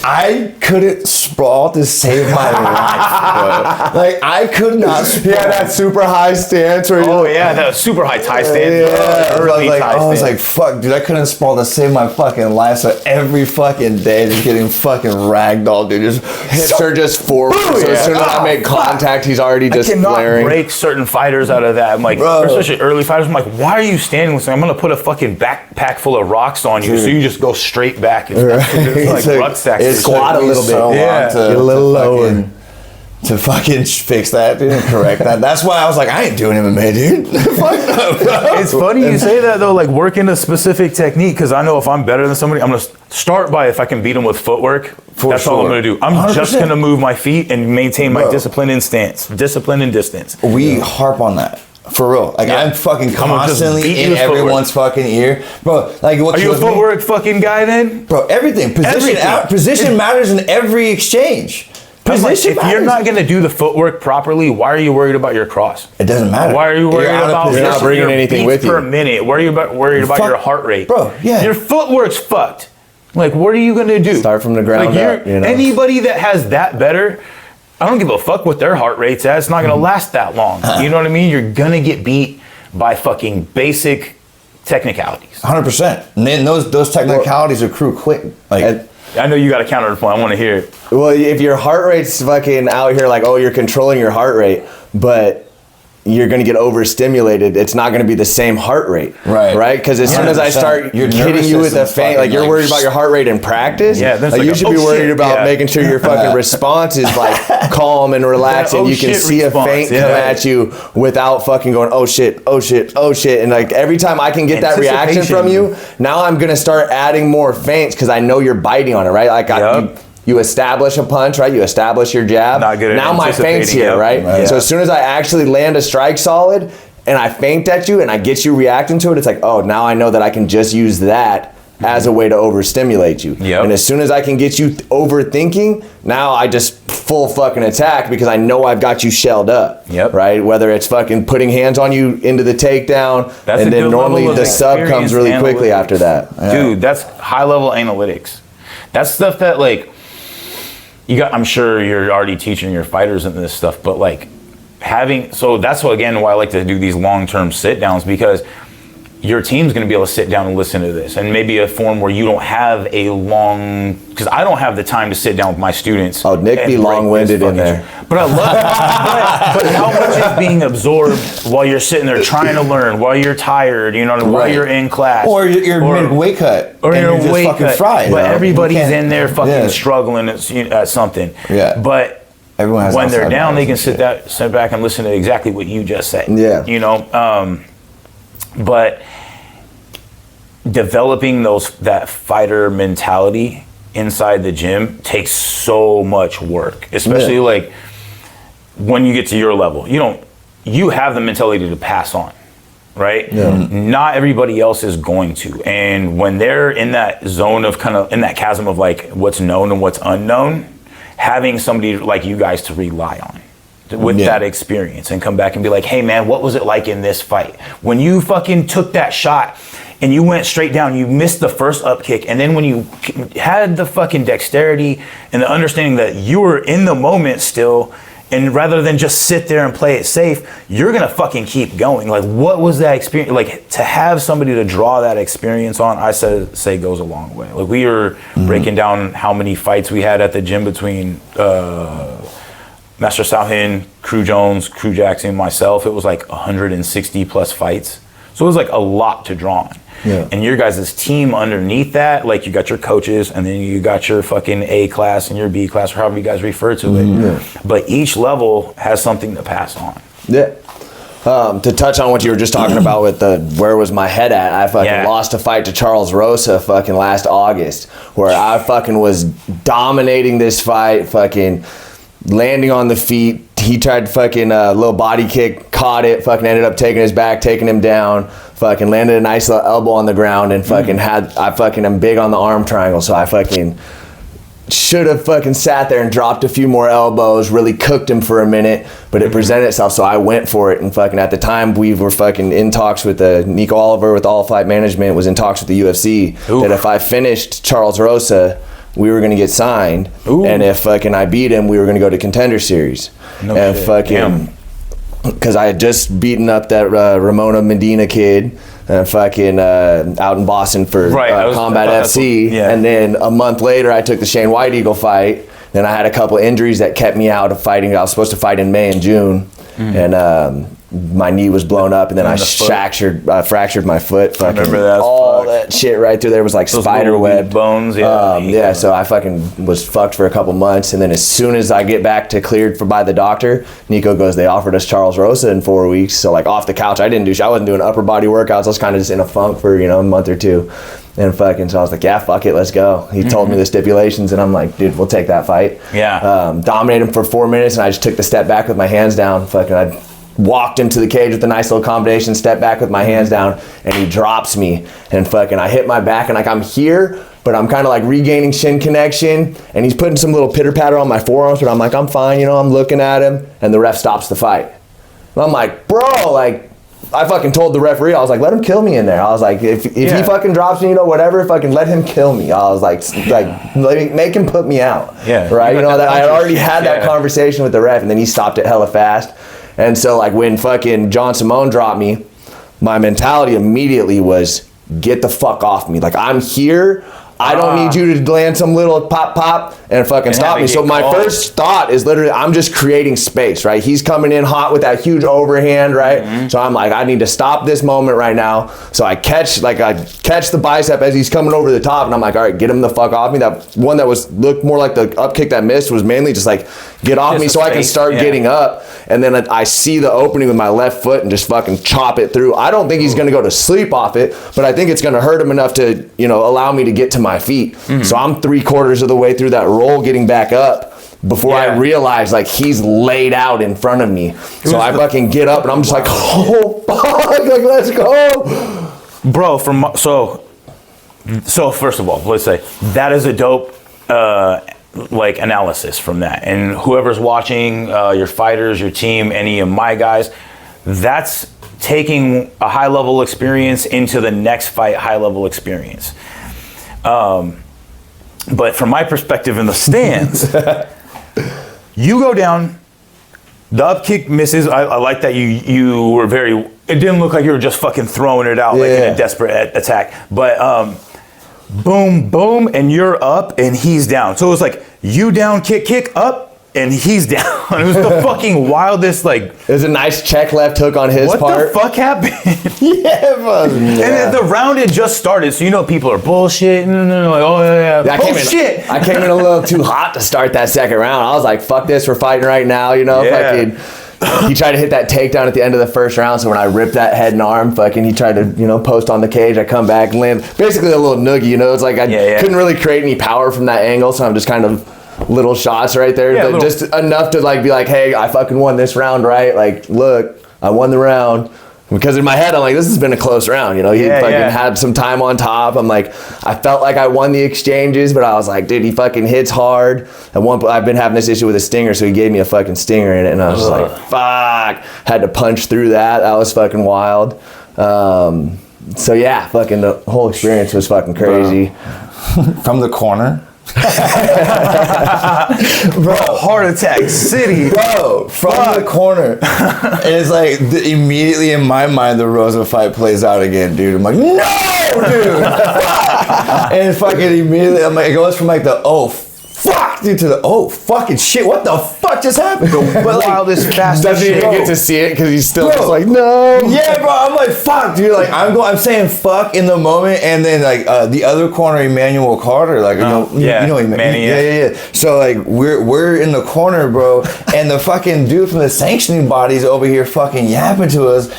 I couldn't sprawl to save my life, bro. Like I could not sprawl. He had that super high stance where that super high tie stance. I was like, fuck, dude, I couldn't sprawl to save my fucking life. So every fucking day just getting fucking ragdolled, dude. Just hips are just forward. So as soon as I make contact, he's already just flaring. I cannot break certain fighters out of that. I'm like, especially early fighters, I'm like, why are you standing with something? I'm gonna put a fucking backpack full of rocks on you so you just go straight back. It's like rucksack. Squat a little bit. Get a little lower. to fucking fix that, dude, and correct that. That's why I was like, I ain't doing MMA, dude. Fuck no, bro. It's funny you say that though, like working a specific technique, because I know if I'm better than somebody, I'm gonna start by if I can beat them with footwork. That's all I'm gonna do. I'm 100%. Just gonna move my feet and maintain my discipline and stance, discipline and distance. We harp on that. For real. Like, I'm fucking constantly in everyone's fucking ear. Bro, like, what Are you a footwork fucking guy then? Bro, everything. Position matters in every exchange. Position matters. If you're not going to do the footwork properly, why are you worried about your cross? It doesn't matter. Why are you worried about you're not bringing anything with you per minute? Why are you worried about your heart rate? Bro, yeah. Your footwork's fucked. Like, what are you going to do? Start from the ground up, you know? Anybody that has that better, I don't give a fuck what their heart rate's at. It's not going to last that long. You know what I mean? You're going to get beat by fucking basic technicalities. 100%. And then those technicalities accrue quick. Like, I know you got a counterpoint. I want to hear it. Well, if your heart rate's fucking out here like, oh, you're controlling your heart rate, but you're going to get overstimulated, it's not going to be the same heart rate. Right? Because as soon as I start hitting you with a feint, like you're worried about your heart rate in practice, like you should be worried about making sure your fucking response is like calm and relaxed, and you can see a feint come at you without fucking going, oh shit, oh shit, oh shit. And like every time I can get that reaction from you, now I'm going to start adding more feints because I know you're biting on it, right? Like you establish a punch, right? You establish your jab. Not good at now my feint's here, right? So as soon as I actually land a strike solid and I feint at you and I get you reacting to it, it's like, oh, now I know that I can just use that as a way to overstimulate you. And as soon as I can get you overthinking, now I just full fucking attack because I know I've got you shelled up. Right? Whether it's fucking putting hands on you into the takedown, and then normally the sub comes really quickly after that. Dude, that's high level analytics. That's stuff that like, I'm sure you're already teaching your fighters in this stuff, but like so that's why I like to do these long-term sit downs, because your team's going to be able to sit down and listen to this, and maybe a form where you don't have a long, because I don't have the time to sit down with my students. Oh, Nick be long-winded in there. But I love but how much is being absorbed while you're sitting there trying to learn, while you're tired, you know, while you're in class. Or you're mid-weight cut. Or you're just weight fucking cut. fried. But everybody's in there fucking struggling at something. But everyone has when they're down, they can sit back and listen to exactly what you just said. You know? But developing that fighter mentality inside the gym takes so much work, especially like when you get to your level. You have the mentality to pass on, right? Not everybody else is going to. And when they're in that zone of kind of in that chasm of like what's known and what's unknown, having somebody like you guys to rely on with that experience and come back and be like, hey man, what was it like in this fight? When you fucking took that shot and you went straight down, you missed the first up kick, and then when you had the fucking dexterity and the understanding that you were in the moment still, and rather than just sit there and play it safe, you're gonna fucking keep going. Like, what was that experience? Like, to have somebody to draw that experience on, I say goes a long way. Like, we were breaking down how many fights we had at the gym between Master Sauhin, Crew Jones, Crew Jackson, myself. It was like 160 plus fights. So it was like a lot to draw on. And your guys' team underneath that, like you got your coaches and then you got your fucking A class and your B class, or however you guys refer to it. But each level has something to pass on. To touch on what you were just talking about with where was my head at, I fucking lost a fight to Charles Rosa fucking last August, where I fucking was dominating this fight, fucking landing on the feet. He tried fucking a little body kick, caught it, fucking ended up taking his back, taking him down, fucking landed a nice little elbow on the ground, and fucking I'm big on the arm triangle, so I fucking should have fucking sat there and dropped a few more elbows, really cooked him for a minute, but it presented itself, so I went for it. And fucking at the time we were fucking in talks with Nico Oliver with All Fight Management, was in talks with the UFC that if I finished Charles Rosa, we were gonna get signed, and if fucking I beat him, we were gonna go to Contender Series. Fucking, because I had just beaten up that Ramona Medina kid, fucking out in Boston for Combat FC, and then a month later I took the Shane White Eagle fight. Then I had a couple injuries that kept me out of fighting. I was supposed to fight in May and June, and my knee was blown up, and then I fractured my foot. Fucking, I remember that. All that shit right through there was like spider web bones. Yeah, so I fucking was fucked for a couple months, and then as soon as I get back to cleared by the doctor, Nico goes, they offered us Charles Rosa in 4 weeks. So like off the couch, I wasn't doing upper body workouts. I was kind of just in a funk for a month or two, and fucking so I was like, yeah, fuck it, let's go. He told me the stipulations, and I'm like, dude, we'll take that fight. Yeah. Dominated him for 4 minutes, and I just took the step back with my hands down. Fucking I walked into the cage with a nice little combination, step back with my hands down, and he drops me, and fucking I hit my back, and like I'm here, but I'm kind of like regaining shin connection, and he's putting some little pitter patter on my forearms, but I'm like, I'm fine, I'm looking at him, and the ref stops the fight. And I'm like, bro, like, I fucking told the referee, I was like, let him kill me in there. I was like, if he fucking drops me, whatever, fucking let him kill me. I was like make him put me out. Yeah. Right? That I had already had that conversation with the ref, and then he stopped it hella fast. And so like when fucking John Simone dropped me, my mentality immediately was, get the fuck off me. Like, I'm here. I don't need you to land some little pop and fucking stop me. So my first thought is literally, I'm just creating space, right? He's coming in hot with that huge overhand, right? So I'm like, I need to stop this moment right now. So I catch the bicep as he's coming over the top, and I'm like, all right, get him the fuck off me. That one that looked more like the up kick that missed was mainly just like, get off me so I can start getting up. And then I see the opening with my left foot and just fucking chop it through. I don't think he's gonna go to sleep off it, but I think it's gonna hurt him enough to, allow me to get to my feet. So I'm 3/4 of the way through that roll getting back up before I realize like he's laid out in front of me. So I fucking get up and I'm just like, oh fuck, like let's go. Bro, so first of all, let's say that is a dope analysis from that. And whoever's watching, your fighters, your team, any of my guys, that's taking a high level experience into the next fight, high level experience. But from my perspective in the stands, you go down, the up kick misses. I like that you were it didn't look like you were just fucking throwing it out like in a desperate attack. But boom, boom, and you're up and he's down. So it was like you down, kick, up, and he's down. It was the fucking wildest, It was a nice check left hook on his part. What the fuck happened? And then the round had just started, so people are bullshitting, and they're like, oh yeah. Shit. I came in a little too hot to start that second round. I was like, fuck this, we're fighting right now, fucking. He tried to hit that takedown at the end of the first round, so when I ripped that head and arm, fucking he tried to, post on the cage. I come back and land basically a little noogie, it's like I couldn't really create any power from that angle, so I'm just kind of little shots right there, but just enough to be like, hey, I fucking won this round, right? Like, look, I won the round. Because in my head, I'm like, this has been a close round, He had some time on top. I'm like, I felt like I won the exchanges, but I was like, dude, he fucking hits hard. At one point, I've been having this issue with a stinger, so he gave me a fucking stinger in it, and I was just like, fuck. Had to punch through that. That was fucking wild. So yeah, fucking the whole experience was fucking crazy. From the corner. Bro, heart attack city. Bro, from the corner. And it's like, immediately in my mind, the Rosa fight plays out again, dude. I'm like, no, dude. And it's fucking immediately, I'm like, it goes from like the, oh, fuck, dude, to the, oh, fucking shit, what the fuck just happened? The wildest, fastest shit. Doesn't even get to see it because he's still just like, no. Yeah, bro, I'm like, fuck, dude. Like, I'm saying fuck in the moment, and then like the other corner, Emmanuel Carter, like, Manny, yeah. So like, we're in the corner, bro, and the fucking dude from the sanctioning body's over here fucking yapping to us.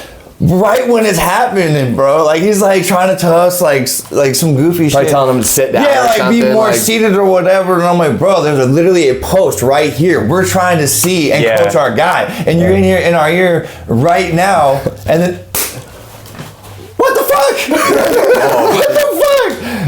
Right when it's happening, bro. Like, he's like trying to tell us like some goofy shit. Like telling him to sit down. Yeah, or like something, be more seated or whatever. And I'm like, bro, there's literally a post right here. We're trying to see and coach our guy. And you're in here in our ear right now. And then, what the fuck? What the fuck?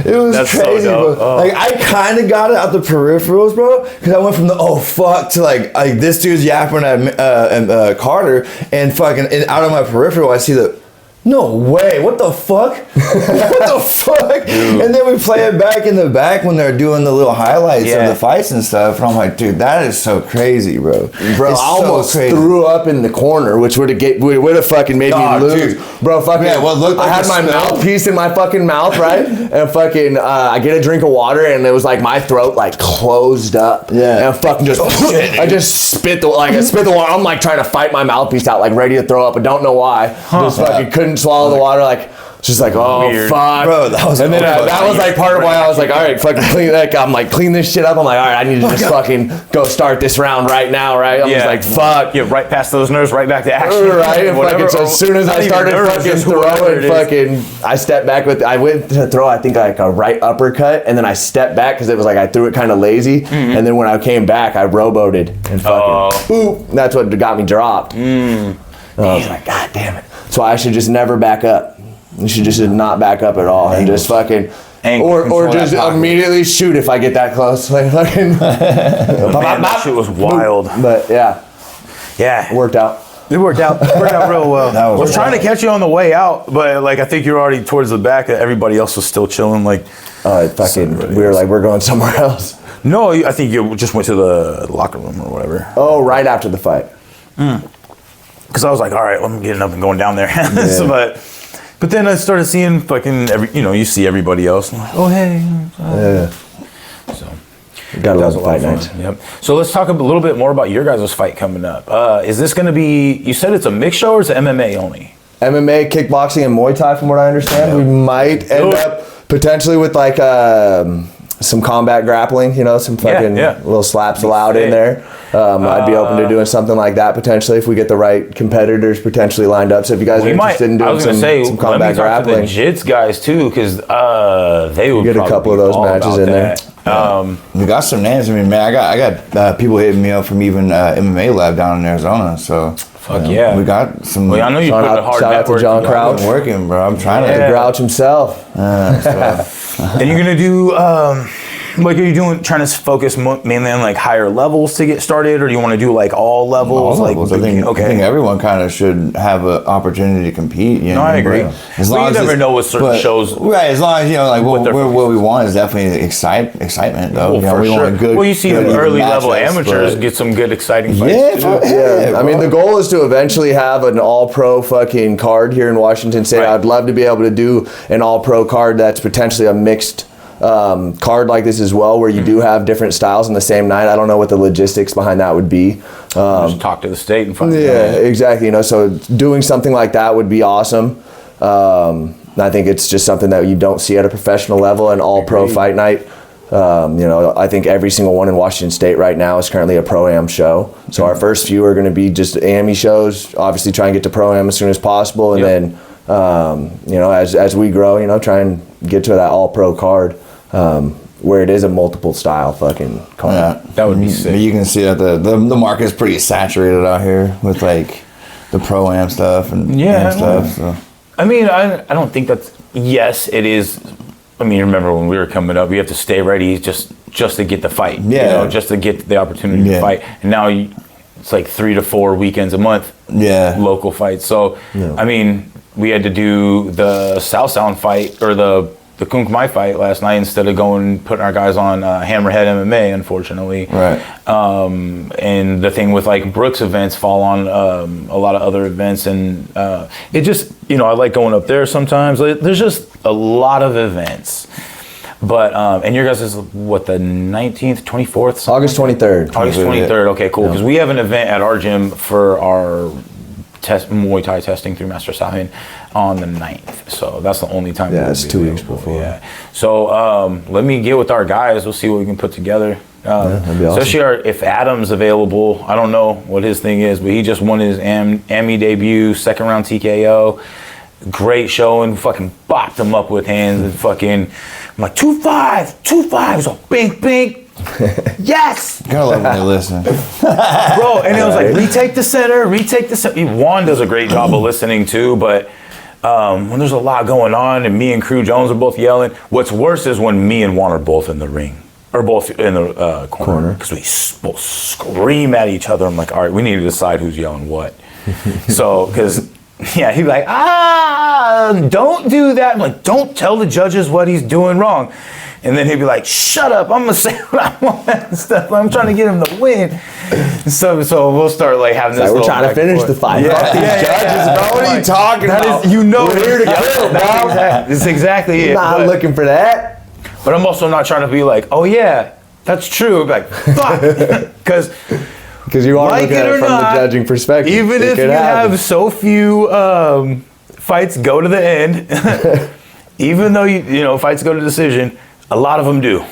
It was crazy, bro. Oh. Like, I kind of got it out the peripherals, bro. Because I went from the, oh, fuck, to like this dude's yapping at Carter. And fucking out of my peripheral, I see the, No way! What the fuck? What the fuck? Dude. And then we play it back in the back when they're doing the little highlights of the fights and stuff. And I'm like, dude, that is so crazy, bro. Bro, I almost threw up in the corner, which would have fucking made me lose. Dude. Bro, fucking. Yeah, well, look, I had my mouthpiece in my fucking mouth, right? And fucking, I get a drink of water, and it was like my throat like closed up. Yeah. And fucking just, I just spit the water. I'm like trying to fight my mouthpiece out, like ready to throw up, but don't know why. Just fucking couldn't swallow the water, like just like, oh weird. Fuck, bro. That was, and then that was like part of why I was like, all right, fucking clean. Like I'm like clean this shit up. I'm like, all right, I need to just fucking go start this round right now, right? I'm just like, fuck, right past those nerves, right back to action, right? And fucking, so as soon as I started fucking throwing, fucking, I stepped back I went to throw, I think like a right uppercut, and then I stepped back because it was like I threw it kind of lazy, and then when I came back, I rowboated and fucking, boop. That's what got me dropped. I was like, God damn it. So I should just never back up. You should just not back up at all and just fucking, or just immediately shoot if I get that close. Like fucking. Man, that shit was wild. But yeah, it worked out. It worked out real well. I was trying to catch you on the way out, but like I think you're already towards the back. Everybody else was still chilling. Like, we were like, we're going somewhere else. No, I think you just went to the locker room or whatever. Oh, right after the fight. Because I was like, all right, I'm getting up and going down there. So, but then I started seeing fucking you see everybody else. I'm like, oh hey. So got a lot of fight nights. Yep. So let's talk a little bit more about your guys' fight coming up. Is this going to be? You said it's a mixed show or is it MMA only? MMA, kickboxing, and Muay Thai, from what I understand. We might end up potentially with like some combat grappling, some fucking little slaps allowed in there. I'd be open to doing something like that potentially if we get the right competitors potentially lined up. So if you guys are interested in doing some combat grappling, the Jits guys too, because they would get a couple of those matches in there. We got some names. I mean, man, I got people hitting me up from even MMA Lab down in Arizona. So. Fuck yeah. We got some. Well, I know you put a hard shout out to John Crouch. I'm working, bro. I'm trying to. The Grouch himself. And you're going to do, like, are you trying to focus mainly on like higher levels to get started, or do you want to do like all levels? All levels. I think everyone kind of should have an opportunity to compete. You know, I agree. As long as you never know what certain shows. Right. As long as like what we want is definitely excitement, though. Well, for sure. Well, you see the early level amateurs get some good exciting fights. Yeah. I mean, the goal is to eventually have an all-pro fucking card here in Washington State. Right. I'd love to be able to do an all-pro card that's potentially a mixed card like this as well, where you do have different styles in the same night. I don't know what the logistics behind that would be. Just talk to the state and find out. Yeah, exactly. So doing something like that would be awesome. I think it's just something that you don't see at a professional level, an all-pro fight night. I think every single one in Washington State right now is currently a Pro-Am show. So our first few are going to be just AME shows, obviously try and get to Pro-Am as soon as possible. And then, as we grow, try and get to that all-pro card. Where it is a multiple style fucking card. Yeah, that would be sick. You can see that the market is pretty saturated out here with like the Pro-Am stuff and stuff. So. I mean, I don't think that's, yes, it is. I mean, remember when we were coming up, you have to stay ready just to get the fight. Yeah. Just to get the opportunity to fight. And now it's like 3 to 4 weekends a month. Yeah. Local fights. So, I mean, we had to do the South Sound fight or the Kunk Mai fight last night instead of putting our guys on Hammerhead MMA, unfortunately. Right. And the thing with like Brooks events fall on a lot of other events, and it just, I like going up there sometimes. There's just a lot of events. But, and your guys is what, the 19th, 24th? August 23rd. August 23rd, okay, cool. Because we have an event at our gym for our Muay Thai testing through Master Sahin on the 9th. So that's the only time. Yeah, it's 2 weeks before. Yeah. So let me get with our guys. We'll see what we can put together. That'd be awesome. Especially if Adam's available. I don't know what his thing is, but he just won his AMI debut, second round TKO. Great showing. Fucking bopped him up with hands and fucking, I'm like, 2-5. So bink, bink. Yes! Gotta love when they listen. Bro, and it was like, retake the center. Juan does a great job of listening too, but when there's a lot going on and me and Crew Jones are both yelling, what's worse is when me and Juan are both in the ring. Or both in the corner. Because we both scream at each other. I'm like, all right, we need to decide who's yelling what. So, because Yeah, he'd be like, don't do that. I'm like, don't tell the judges what he's doing wrong. And then he'd be like, shut up, I'm gonna say what I want and stuff. I'm trying to get him to win. So we'll start like having this. We're trying to finish the fight. Yeah, Fuck these judges, bro. What are you talking about? We're here to kill, bro. That's exactly it. Not looking for that. But I'm also not trying to be like, oh yeah, that's true. I'm like, fuck. Because you are like looking at it from the judging perspective. Even if you have so few fights go to the end, even though you know fights go to decision, a lot of them do.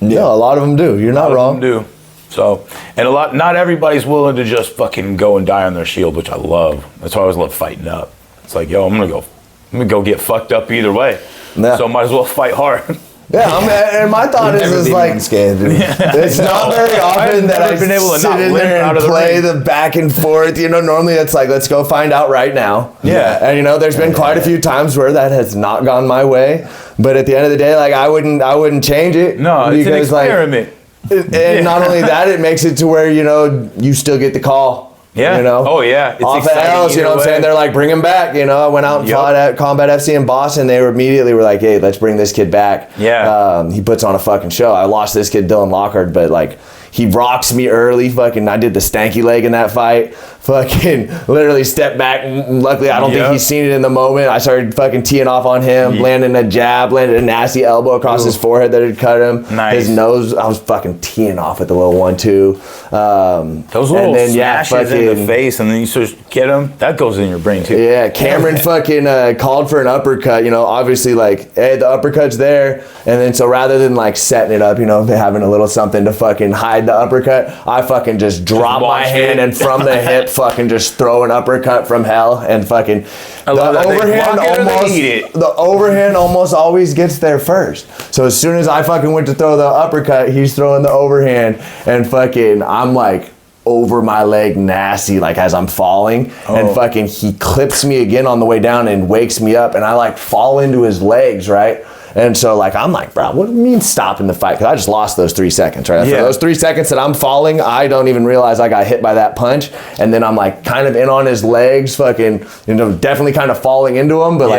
Yeah, a lot of them do. You're not wrong. Do. So, and not everybody's willing to just fucking go and die on their shield, which I love. That's why I always love fighting up. It's like, yo, I'm gonna go get fucked up either way. Yeah. So might as well fight hard. Yeah, and my thought is like, unscathed, dude. it's not very often that I've been able to sit in there and play the back and forth. You know, normally it's like, let's go find out right now. Yeah. And you know, there's been quite a few times where that has not gone my way. But at the end of the day, like I wouldn't change it. No, it's an experiment. And not only that, it makes it to where, you know, you still get the call. Yeah. You know? Oh yeah. It's off the L's, you know what I'm saying? They're like, bring him back. You know, I went out and fought at Combat FC in Boston. They were immediately like, hey, let's bring this kid back. Yeah. He puts on a fucking show. I lost this kid, Dylan Lockhart, but like, he rocks me early. Fucking, I did the stanky leg in that fight. Fucking literally stepped back. Luckily, I don't think he's seen it in the moment. I started fucking teeing off on him, landing a jab, landed a nasty elbow across his forehead that had cut him. Nice. His nose, I was fucking teeing off with the little 1-2. Those little smashes in the face, and then you sort of get them. That goes in your brain too. Yeah, Cameron fucking called for an uppercut. You know, obviously like, hey, the uppercut's there, and then so rather than like setting it up, you know, having a little something to fucking hide the uppercut, I fucking just drop my hand and from the hip, fucking just throw an uppercut from hell, and fucking the overhand almost always gets there first. So as soon as I fucking went to throw the uppercut, he's throwing the overhand, and fucking I'm like over my leg nasty, like as I'm falling, and fucking he clips me again on the way down and wakes me up, and I like fall into his legs, right? And so like I'm like, bro, what do you mean stopping the fight? Because I just lost those 3 seconds, right? For those 3 seconds that I'm falling, I don't even realize I got hit by that punch, and then I'm like kind of in on his legs, fucking, you know, definitely kind of falling into him, but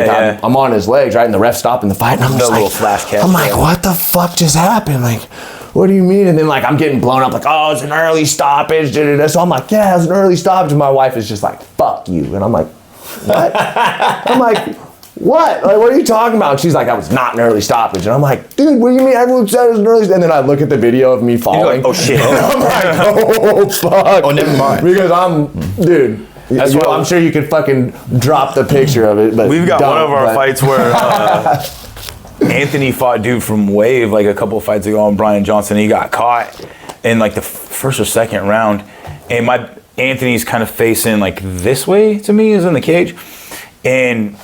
I'm on his legs, right? And the ref stopping the fight, and I'm just like, I'm like, what the fuck just happened? Like, what do you mean? And then like I'm getting blown up, like, oh, it's an early stoppage. So I'm like, yeah, it's an early stoppage. And my wife is just like, fuck you. And I'm like, what? I'm like, what? Like, what are you talking about? And she's like, that was not an early stoppage. And I'm like, dude, what do you mean? Everyone said it was an early stoppage. And then I look at the video of me falling. Like, oh shit. I'm like, oh fuck. Oh, never mind. Because dude. That's what I'm sure you could fucking drop the picture of it. But we've got one of our fights where Anthony fought dude from Wave like a couple of fights ago on Brian Johnson. He got caught in like the first or second round, and Anthony's kind of facing like this way to me, is in the cage, and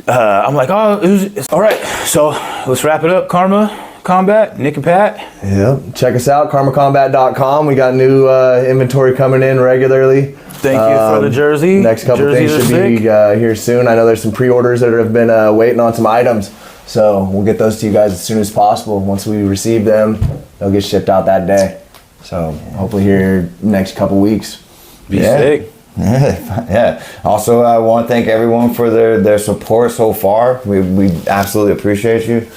I'm like, oh, it's all right. So let's wrap it up. Karma Combat, Nick and Pat. Yep. Check us out, karmacombat.com. We got new inventory coming in regularly. Thank you for the jersey. Next couple Jerseys things should be here soon. I know there's some pre-orders that have been waiting on some items. So we'll get those to you guys as soon as possible. Once we receive them, they'll get shipped out that day. So hopefully here next couple weeks. Be sick. Yeah. Also, I want to thank everyone for their support so far. We absolutely appreciate you.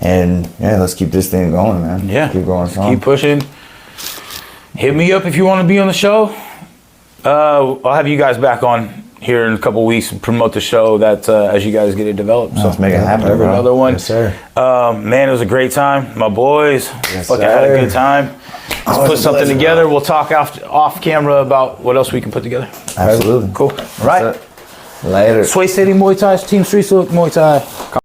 And yeah, let's keep this thing going, man. Yeah. Keep going strong. Keep pushing. Hit me up if you want to be on the show. I'll have you guys back on here in a couple weeks and promote the show that as you guys get it developed. So let's make it happen, bro. Another one. Yes, sir. Man, it was a great time. My boys, fucking had a good time. Let's put something together. We'll talk off camera about what else we can put together. Absolutely. Cool. All right. Later. Sway City Muay Thai, Team Street Silk Muay Thai.